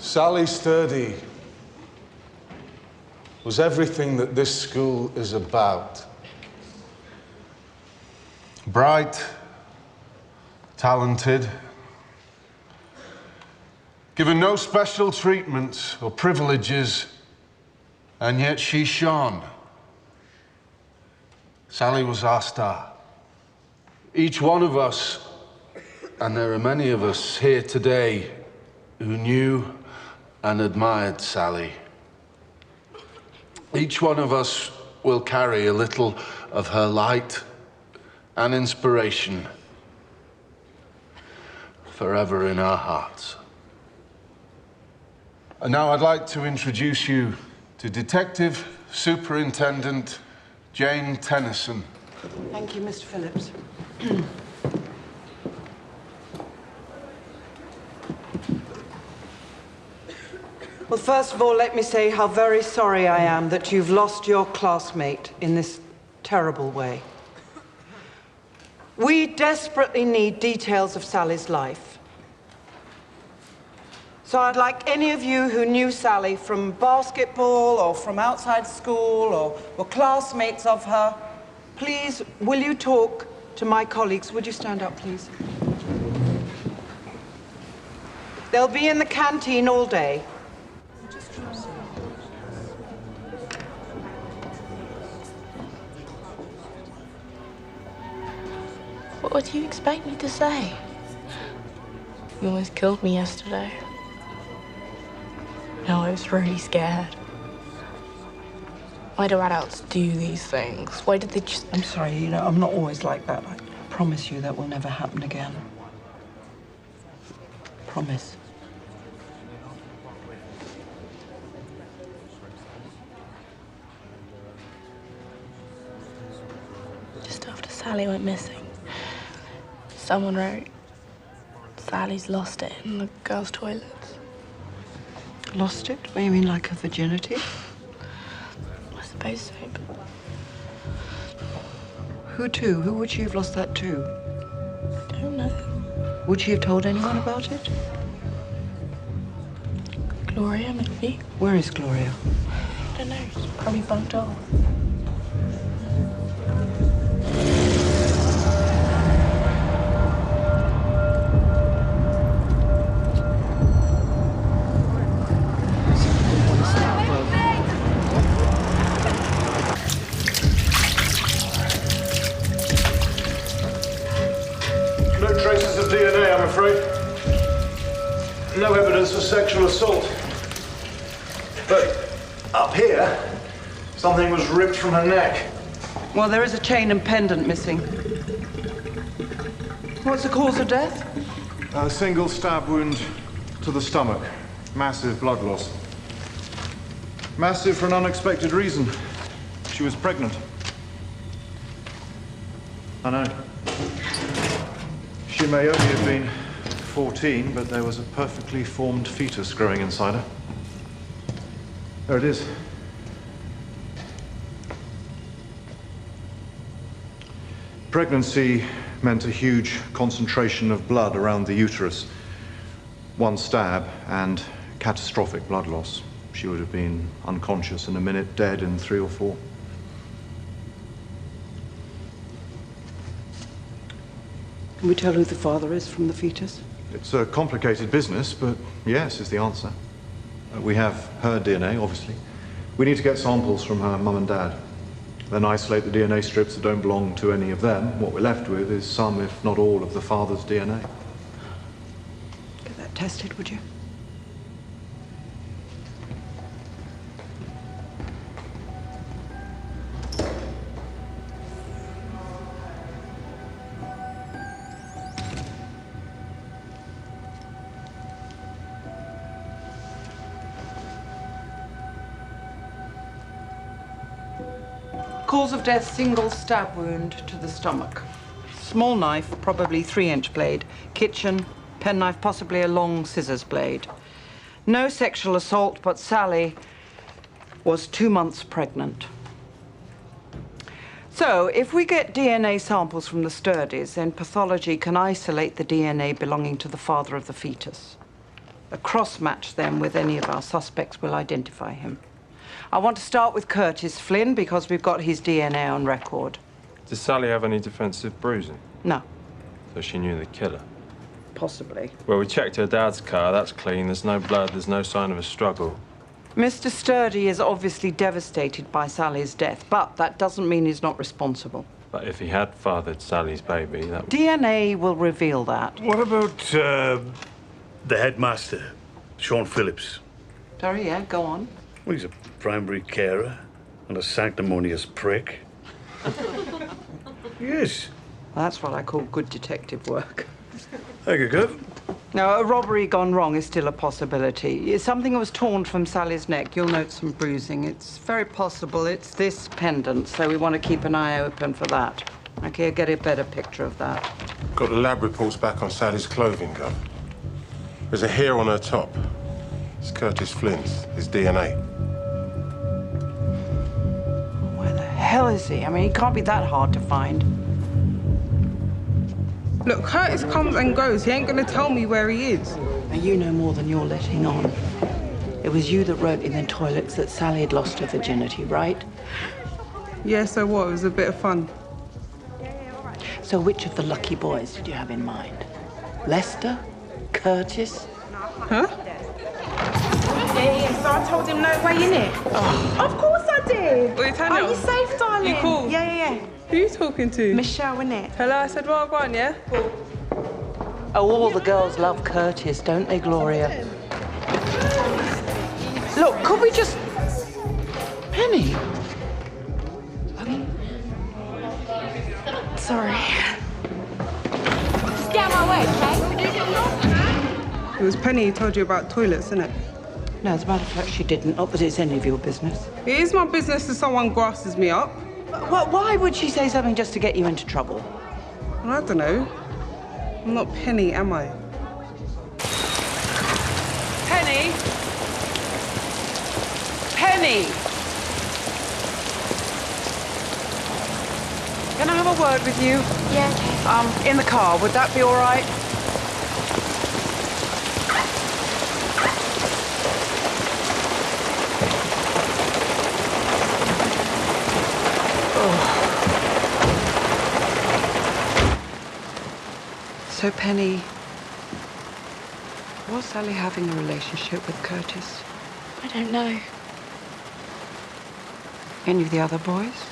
Sally Sturdy was everything that this school is about. Bright, talented, given no special treatment or privileges, and yet she shone. Sally was our star. Each one of us, and there are many of us here today who knew and admired Sally. Each one of us will carry a little of her light and inspiration forever in our hearts. And now I'd like to introduce you to Detective Superintendent Jane Tennison. Thank you, Mr. Phillips. Well, first of all, let me say how very sorry I am that you've lost your classmate in this terrible way. We desperately need details of Sally's life. So I'd like any of you who knew Sally from basketball or from outside school or were classmates of her, please, will you talk to my colleagues? Would you stand up, please? They'll be in the canteen all day. What do you expect me to say? You almost killed me yesterday. No, I was really scared. Why do adults do these things? Why did they just... I'm sorry, you know, I'm not always like that. I promise you that will never happen again. Promise. Just after Sally went missing, someone wrote, Sally's lost it in the girls' toilets. Lost it? What do you mean, like her virginity? I suppose so, but... Who to? Who would she have lost that to? I don't know. Would she have told anyone about it? Gloria, maybe. Where is Gloria? I don't know. She's probably bunked off. No traces of DNA, I'm afraid. No evidence of sexual assault. But up here, something was ripped from her neck. Well, there is a chain and pendant missing. What's the cause of death? A single stab wound to the stomach. Massive blood loss. Massive for an unexpected reason. She was pregnant. I know. She may only have been 14, but there was a perfectly formed fetus growing inside her. There it is. Pregnancy meant a huge concentration of blood around the uterus. One stab and catastrophic blood loss. She would have been unconscious in a minute, dead in 3 or 4. Can we tell who the father is from the fetus? It's a complicated business, but yes is the answer. We have her DNA, obviously. We need to get samples from her mum and dad. Then isolate the DNA strips that don't belong to any of them. What we're left with is some, if not all, of the father's DNA. Get that tested, would you? Cause of death, single stab wound to the stomach. Small knife, probably 3-inch blade. Kitchen, penknife, possibly a long scissors blade. No sexual assault, but Sally was 2 months pregnant. So, if we get DNA samples from the Sturdys, then pathology can isolate the DNA belonging to the father of the fetus. A cross-match them with any of our suspects will identify him. I want to start with Curtis Flynn because we've got his DNA on record. Does Sally have any defensive bruising? No. So she knew the killer? Possibly. Well, we checked her dad's car. That's clean. There's no blood. There's no sign of a struggle. Mr. Sturdy is obviously devastated by Sally's death, but that doesn't mean he's not responsible. But if he had fathered Sally's baby, that... DNA will reveal that. What about the headmaster, Sean Phillips? Sorry, yeah, go on. Well, he's a primary carer and a sanctimonious prick. Yes. Well, that's what I call good detective work. Thank you, Gov. Now, a robbery gone wrong is still a possibility. If something was torn from Sally's neck, you'll note some bruising. It's very possible it's this pendant, so we want to keep an eye open for that. Okay, get a better picture of that. Got the lab reports back on Sally's clothing, Gov. There's a hair on her top. It's Curtis Flynn's, his DNA. Where the hell is he? I mean, he can't be that hard to find. Look, Curtis comes and goes. He ain't gonna tell me where he is. Now, you know more than you're letting on. It was you that wrote in the toilets that Sally had lost her virginity, right? Yeah, so what? It was a bit of fun. So which of the lucky boys did you have in mind? Lester? Curtis? Huh? Yeah, so I told him no way, innit? Oh. Of course I did. Wait, Tanya. Are you safe, darling? You cool? Yeah. Who are you talking to? Michelle, innit? Hello, I said, well, go on, yeah? Cool. Oh, all the girls love Curtis, don't they, Gloria? Look, could we just... Penny? Sorry. Just get out of my way, okay? It was Penny who told you about toilets, innit? No, as a matter of fact, she didn't. Not that it's any of your business. It is my business if someone grasses me up. Why would she say something just to get you into trouble? I don't know. I'm not Penny, am I? Penny! Penny! Can I have a word with you? Yeah, okay. In the car, would that be all right? So, Penny, was Sally having a relationship with Curtis? I don't know. Any of the other boys?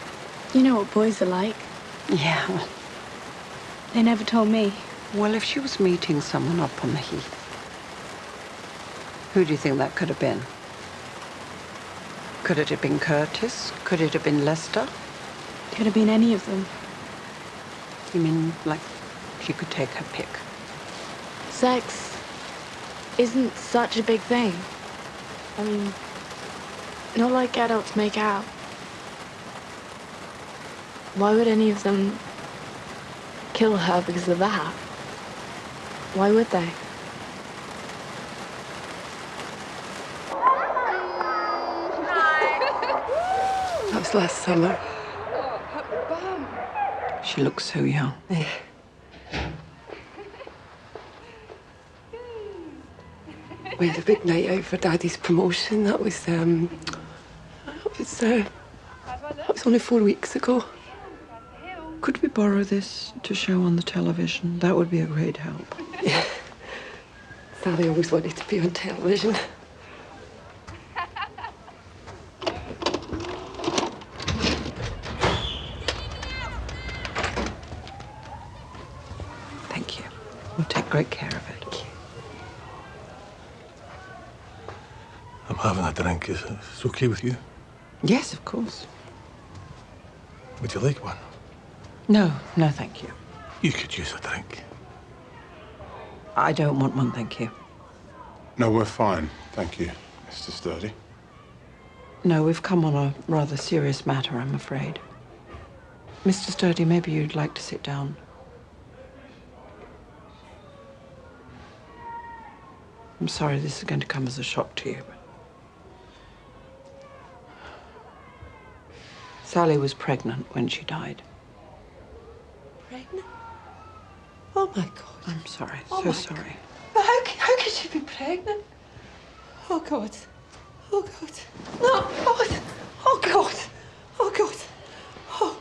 You know what boys are like. Yeah. They never told me. Well, if she was meeting someone up on the heath, who do you think that could have been? Could it have been Curtis? Could it have been Lester? Could have been any of them. You mean, like, she could take her pick? Sex isn't such a big thing. I mean, not like adults make out. Why would any of them kill her because of that? Why would they? That was last summer. She looks so young. Yeah. We had a big night out for Daddy's promotion. That was only 4 weeks ago. Could we borrow this to show on the television? That would be a great help. Yeah. Sally always wanted to be on television. Thank you. We'll take great care of it. I'm having a drink. Is it okay with you? Yes, of course. Would you like one? No, thank you. You could use a drink. I don't want one, thank you. No, we're fine. Thank you, Mr. Sturdy. No, we've come on a rather serious matter, I'm afraid. Mr. Sturdy, maybe you'd like to sit down. I'm sorry this is going to come as a shock to you. Sally was pregnant when she died. Pregnant? Oh, my God. I'm sorry, Oh so my sorry. God. But how could she be pregnant? Oh, God. Oh, God. No, God. Oh, God. Oh, God. Oh,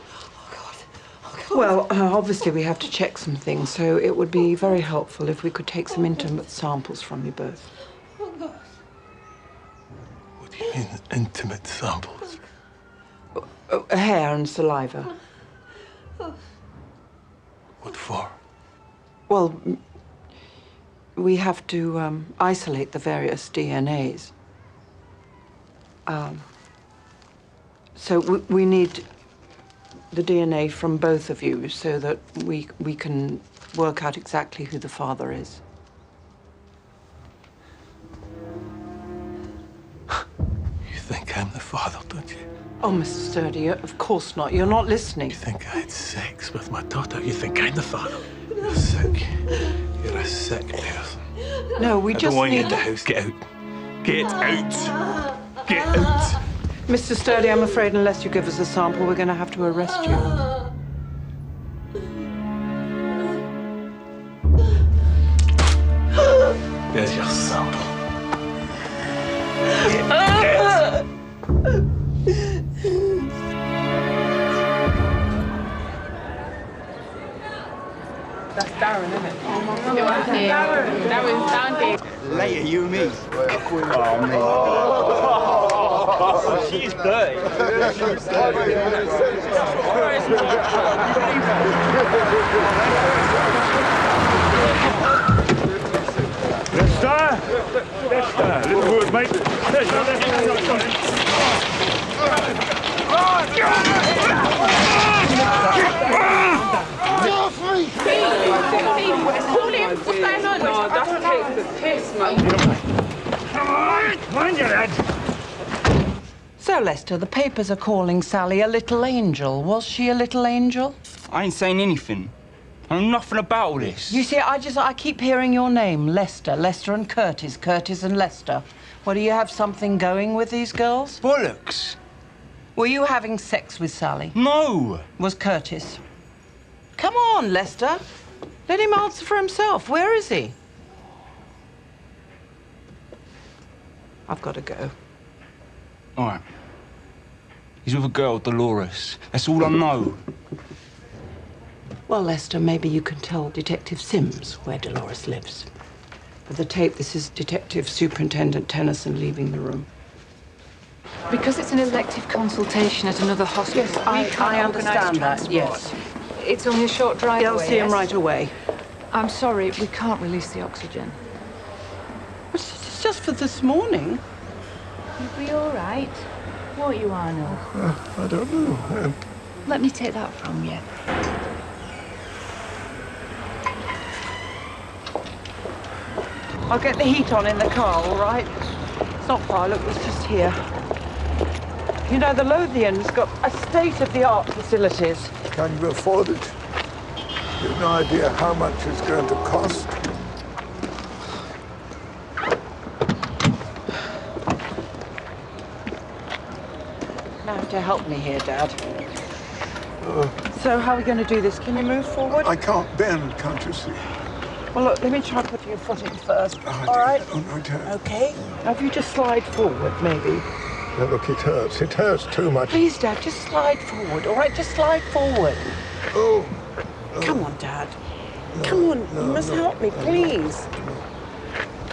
God. Oh, God. Well, obviously we have to check some things, so it would be very helpful if we could take some intimate samples from you both. Oh, God. What do you mean, intimate samples? Hair and saliva. What for? Well, we have to isolate the various DNAs. So we need the DNA from both of you so that we can work out exactly who the father is. You think I'm the father, don't you? Oh, Mr. Sturdy, of course not. You're not listening. You think I had sex with my daughter? You think I'm the father? You're sick. You're a sick person. No, we I just don't want you need... in the house. Get out. Get out. Get out. Mr. Sturdy, I'm afraid unless you give us a sample, we're going to have to arrest you. There's your sample. That's Darren, isn't it? Darren's down here. Later, you and me. Oh, she's dirty. Lester, little word, mate. What's going on? No, that takes the piss, man. Mind your head. So, Lester, the papers are calling Sally a little angel. Was she a little angel? I ain't saying anything. I know nothing about all this. You see, I keep hearing your name, Lester. Lester and Curtis, Curtis and Lester. Well, do you have something going with these girls? Bollocks. Were you having sex with Sally? No. Was Curtis? Come on, Lester. Let him answer for himself. Where is he? I've got to go. All right. He's with a girl, Dolores. That's all I know. Well, Lester, maybe you can tell Detective Sims where Dolores lives. For the tape, this is Detective Superintendent Tennison leaving the room. Because it's an elective consultation at another hospital, Yes, we can't I understand organise that, transport. yes. It's only a short drive They'll away, see him yes? right away. I'm sorry, we can't release the oxygen. It's just for this morning. You'll be all right. Won't you, Arnold? I don't know. Let me take that from you. I'll get the heat on in the car, all right? It's not far, look, it's just here. You know, the Lothian's got a state-of-the-art facilities. Can you afford it? You've no idea how much it's going to cost. Now to help me here, Dad. So how are we going to do this? Can you move forward? I can't bend, can't you see? Well, look, let me try putting your foot in first. All right? Oh, no, dear. Okay. Now, if you just slide forward, maybe. Now, look, it hurts. It hurts too much. Please, Dad, just slide forward, all right? Just slide forward. Oh. Come on, Dad. Come on, you must help me, please.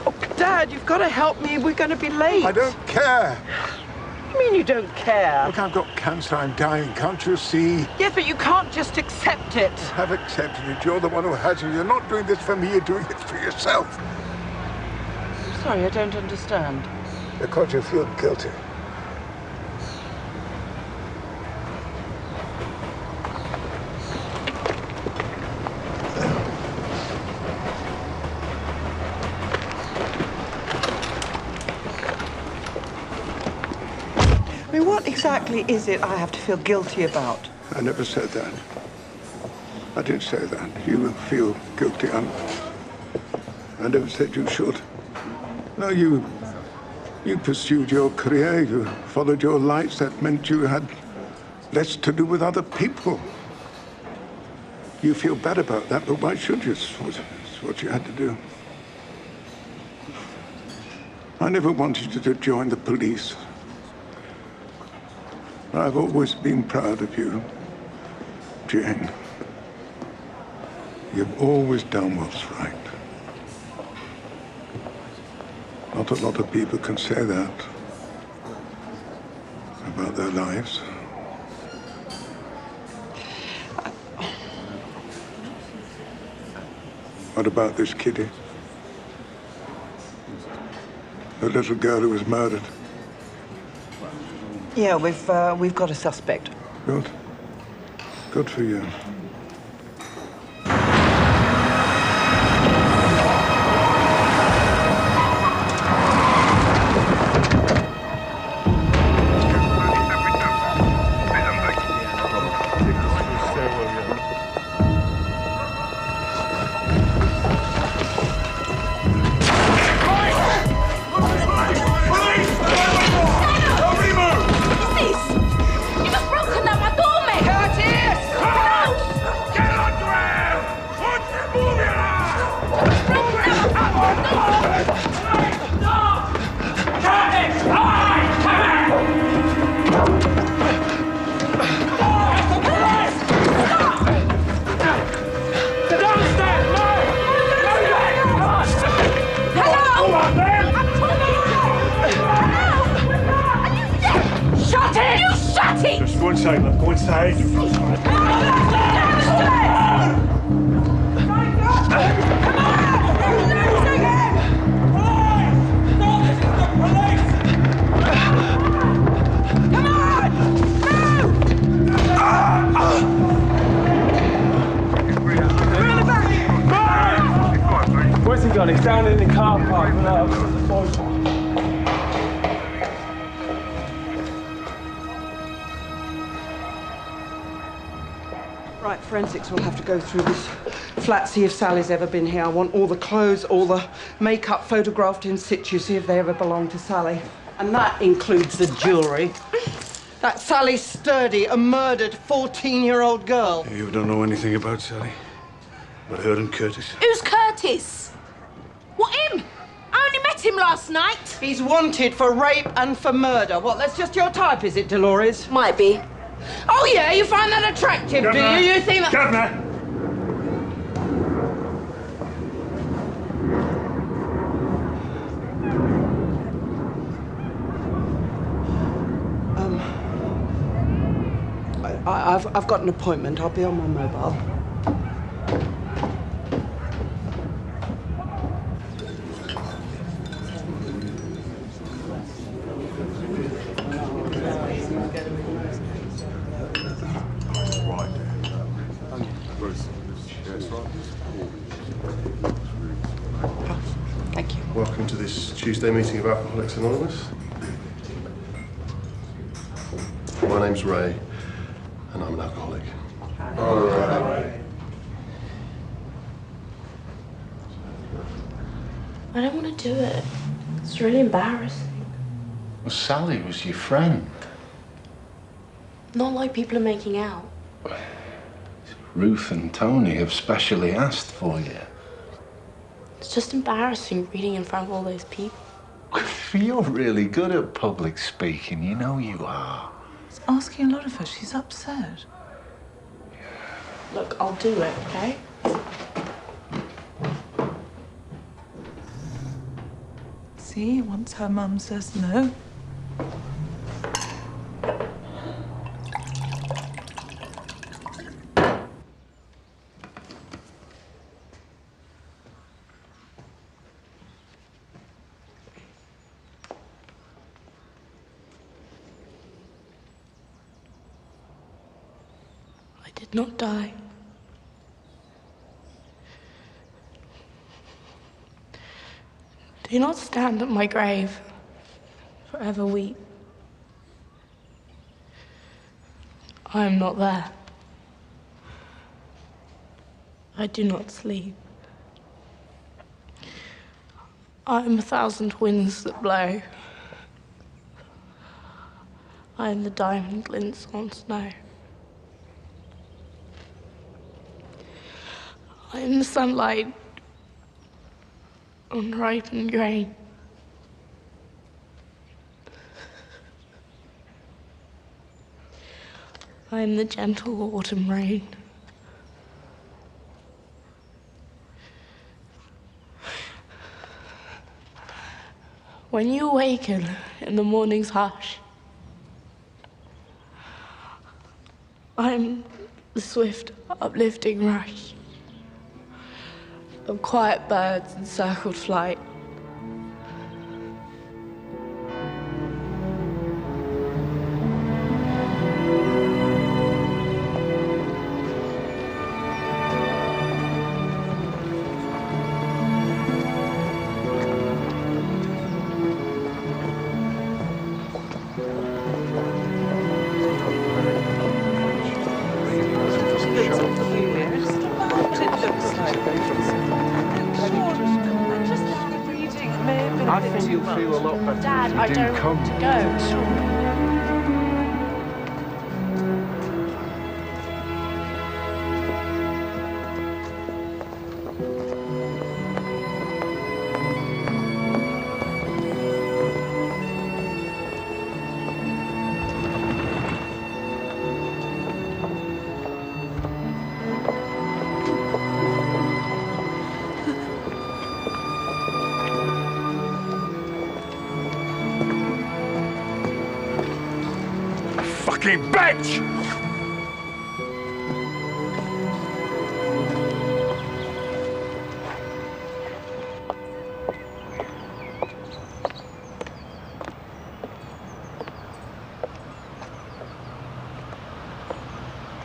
Oh, Dad, you've got to help me. We're going to be late. I don't care. What do you mean you don't care? Look, I've got cancer. I'm dying. Can't you see? Yes, but you can't just accept it. I have accepted it. You're the one who has it. You're not doing this for me. You're doing it for yourself. Sorry, I don't understand. Because you feel guilty. I mean, what exactly is it I have to feel guilty about? I never said that. I didn't say that. You feel guilty. I never said you should. No, you pursued your career. You followed your lights. That meant you had less to do with other people. You feel bad about that, but why should you? It's what you had to do. I never wanted you to join the police. I've always been proud of you, Jane. You've always done what's right. Not a lot of people can say that about their lives. What about this kiddie? The little girl who was murdered. Yeah, we've got a suspect. Good. Good for you. Right, forensics will have to go through this flat, see if Sally's ever been here. I want all the clothes, all the makeup photographed in situ, see if they ever belong to Sally. And that includes the jewellery. That Sally Sturdy, a murdered 14-year-old girl. You don't know anything about Sally? About her and Curtis? Who's Curtis? What, him? I only met him last night. He's wanted for rape and for murder. What, that's just your type, is it, Dolores? Might be. Oh, yeah, you find that attractive, Governor, do you? You think that... Governor! I've got an appointment. I'll be on my mobile. Thank you. Welcome to this Tuesday meeting of Alcoholics Anonymous. My name's Ray, and I'm an alcoholic. All right. I don't want to do it. It's really embarrassing. Well, Sally was your friend. Not like people are making out. Ruth and Tony have specially asked for you. It's just embarrassing reading in front of all those people. You're really good at public speaking, you know you are. It's asking a lot of her. She's upset. Look, I'll do it, okay? See, once her mum says no. I did not die. Do not stand at my grave, forever weep. I am not there. I do not sleep. I am 1,000 winds that blow. I am the diamond glints on snow. I am the sunlight on ripened grain. I'm the gentle autumn rain. When you awaken in the morning's hush, I'm the swift, uplifting rush of quiet birds in circled flight. I think you'll feel a lot better Dad, if you I do don't come. want to go. Fucking bitch!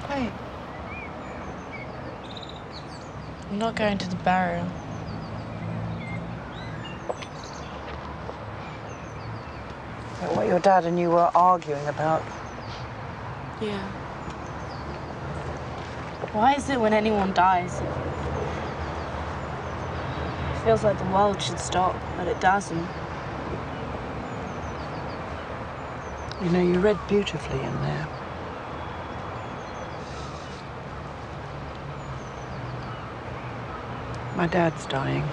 Hey. I'm not going to the burial. What your dad and you were arguing about. Yeah. Why is it when anyone dies, it feels like the world should stop, but it doesn't? You know, you read beautifully in there. My dad's dying.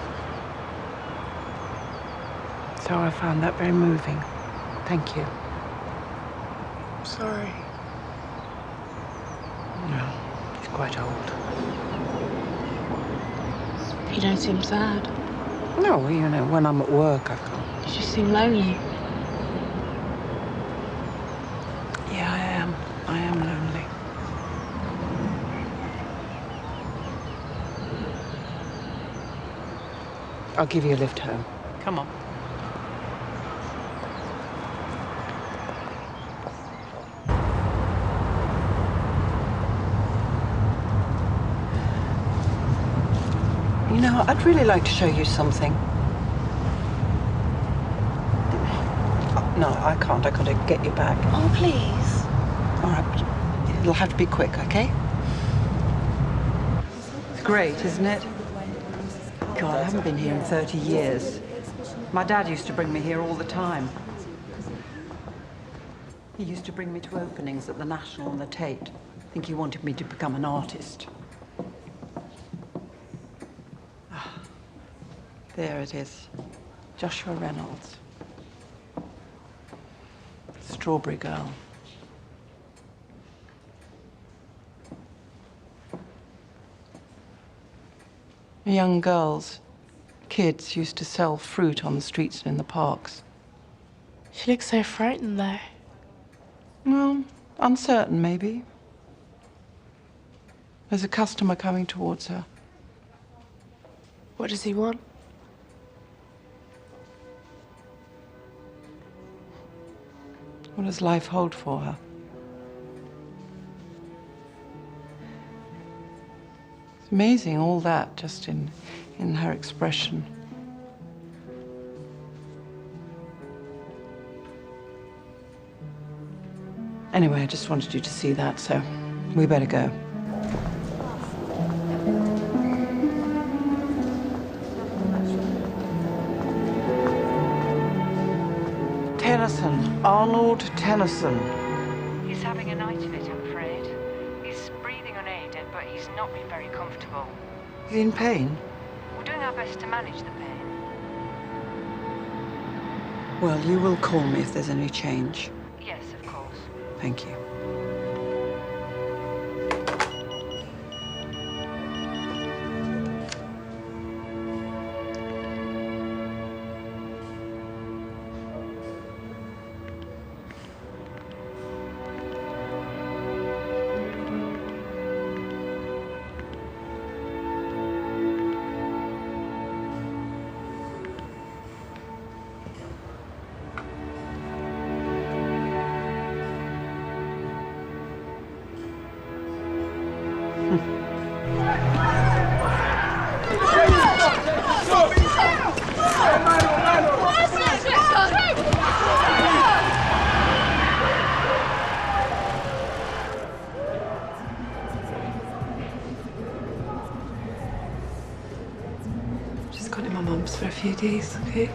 So I found that very moving. Thank you. Sorry. No, he's quite old. You don't seem sad. No, you know, when I'm at work, I can't. You just seem lonely. Yeah, I am. I am lonely. I'll give you a lift home. Come on. You know, I'd really like to show you something. No, I can't. I've got to get you back. Oh, please. All right. It'll have to be quick, okay? It's great, isn't it? God, I haven't been here in 30 years. My dad used to bring me here all the time. He used to bring me to openings at the National and the Tate. I think he wanted me to become an artist. There it is. Joshua Reynolds. Strawberry Girl. Young girls, kids used to sell fruit on the streets and in the parks. She looks so frightened, though. Well, uncertain, maybe. There's a customer coming towards her. What does he want? What does life hold for her? It's amazing, all that, just in her expression. Anyway, I just wanted you to see that, so we better go. Tennison, Arnold Tennison. He's having a night of it, I'm afraid. He's breathing unaided, but he's not been very comfortable. Is he in pain? We're doing our best to manage the pain. Well, you will call me if there's any change. Yes, of course. Thank you. few days, okay?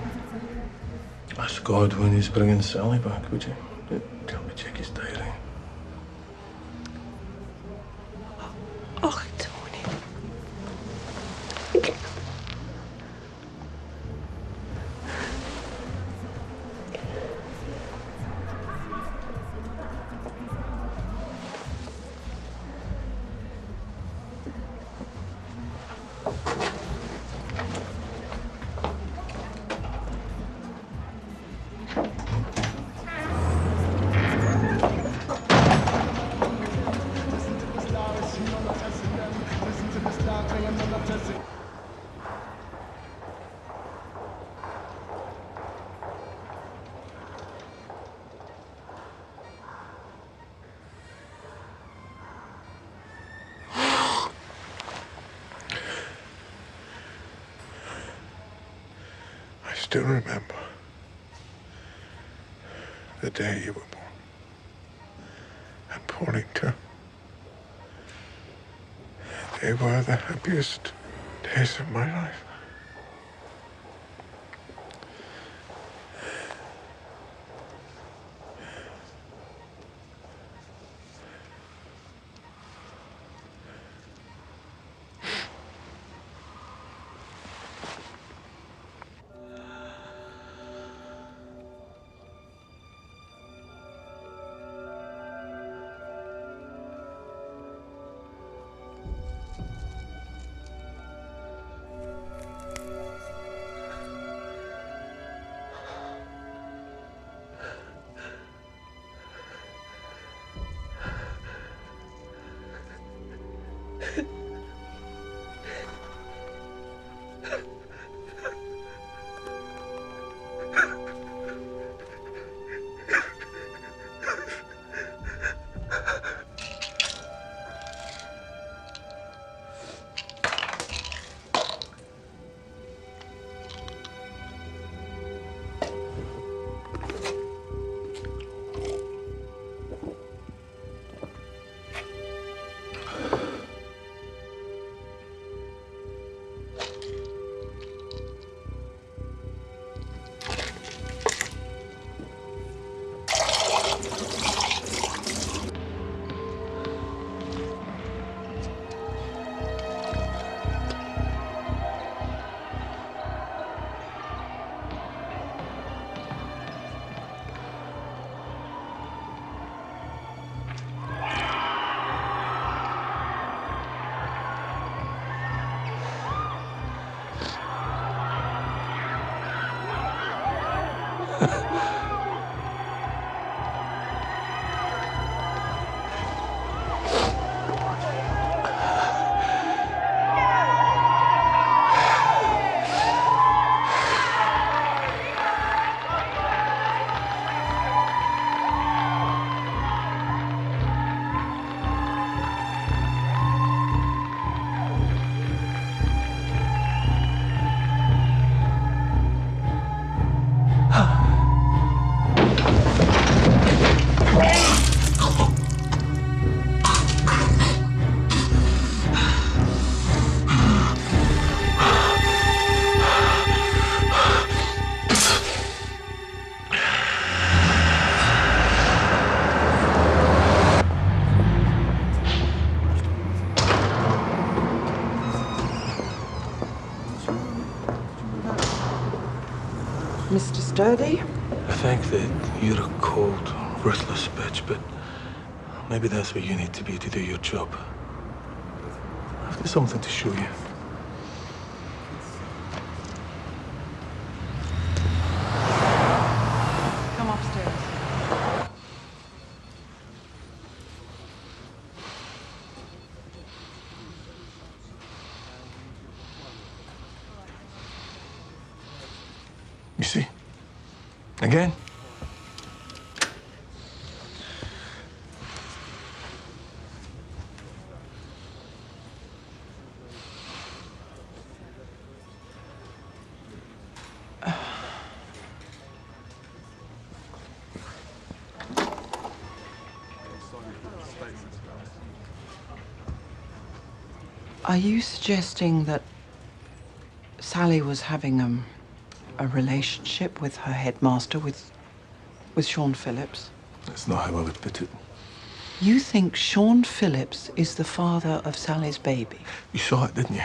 Ask God when he's bringing Sally back, would you? Tell me, check his diary. Oh, Tony. I still remember the day you were born. And Pauline too. They were the happiest days of my life. Mr. Sturdy? I think that you're a cold, ruthless bitch, but maybe that's what you need to be to do your job. I've got something to show you. Come upstairs. You see? Again? Are you suggesting that Sally was having a relationship with her headmaster, with Sean Phillips? That's not how I would put it. You think Sean Phillips is the father of Sally's baby? You saw it, didn't you?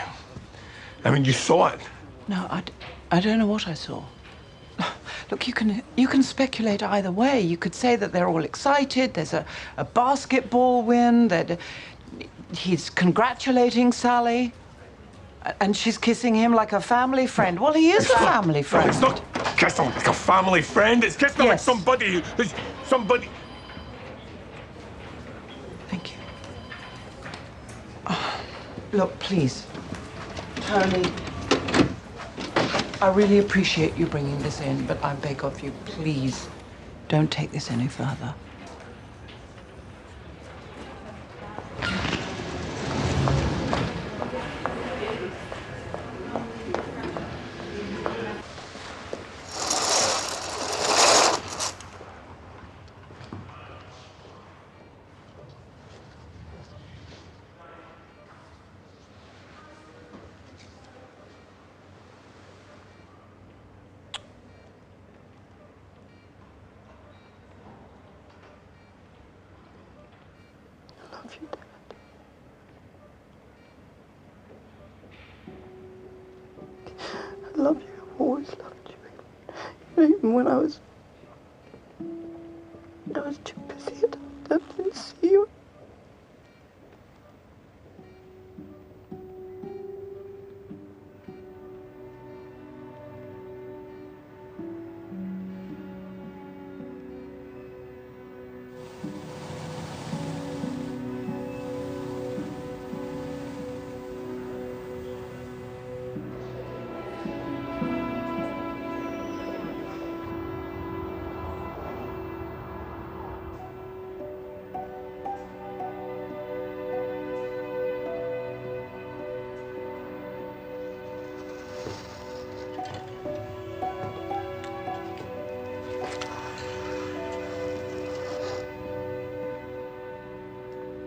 I mean, you saw it. No, I don't know what I saw. Look, you can speculate either way. You could say that they're all excited, there's a basketball win, that he's congratulating Sally, and she's kissing him like a family friend. Well, he is a family friend. It's not kissing like a family friend, it's kissing like somebody who's somebody. Thank you. Look, please, Tony, I really appreciate you bringing this in, but I beg of you, please, don't take this any further. I love you. I've always loved you. Even when I was too busy. I didn't see you.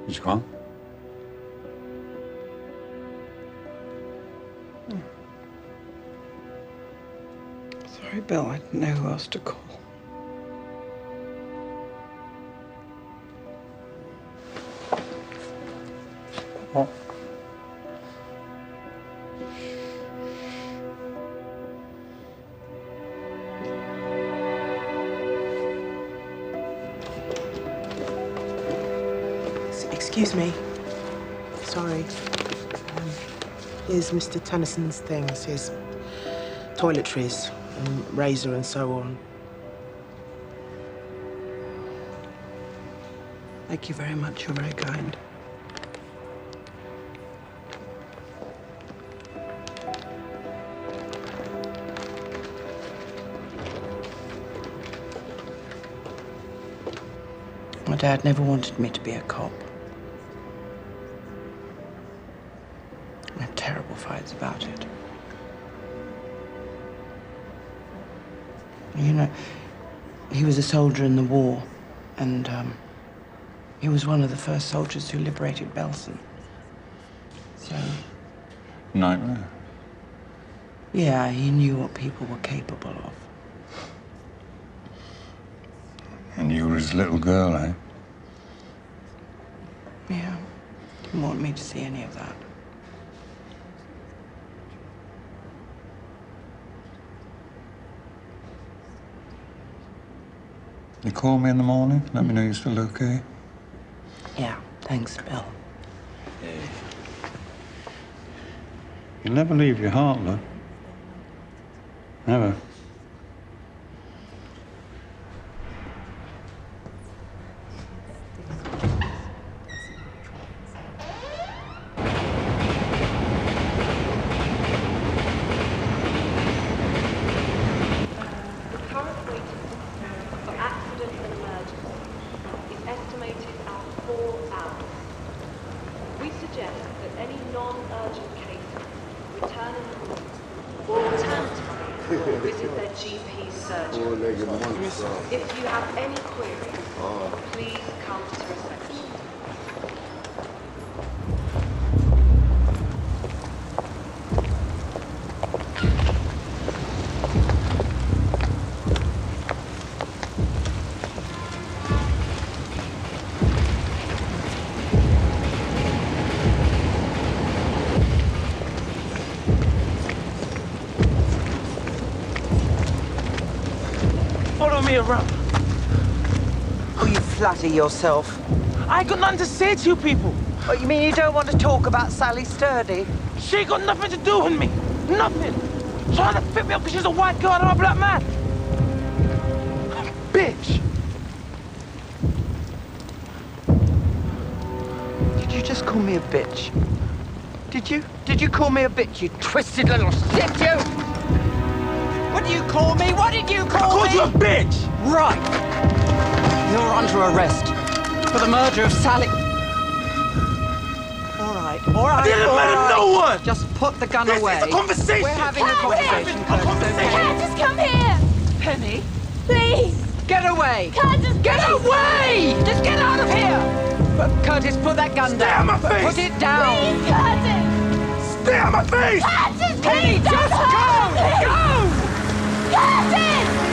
He's gone. Sorry, Bill, I didn't know who else to call. What? Excuse me. Sorry. Here's Mr. Tennison's things, his toiletries and razor and so on. Thank you very much. You're very kind. My dad never wanted me to be a cop. I had terrible fights about it. You know, he was a soldier in the war, and he was one of the first soldiers who liberated Belsen. So, Nightmare. yeah, he knew what people were capable of. And you were his little girl, eh? Yeah, didn't want me to see any of that. You call me in the morning, let me know you're still okay. Yeah, thanks, Bill. You'll never leave your heart, love. Never. Visit their GP surgeon. If you have any queries, please come to reception. me around. Will you flatter yourself? I ain't got nothing to say to you people. What, you mean you don't want to talk about Sally Sturdy? She ain't got nothing to do with me. Nothing. Trying to fit me up because she's a white girl and I'm a black man. Bitch. Did you just call me a bitch? Did you? Did you call me a bitch, you twisted little shit, you? What do you call me? What did you call me? I called you a bitch! Right. You're under arrest for the murder of Sally. All right. I didn't murder no one! Just put the gun this away. This is a conversation! We're having a conversation, Curtis, come here! Penny? Please! Get away! Curtis, get away! Just get out of here! Curtis, put that gun down. Stay on my face! Put it down! Please, Curtis! Stay on my face! Curtis, Penny, please, just go! Go! Curtis!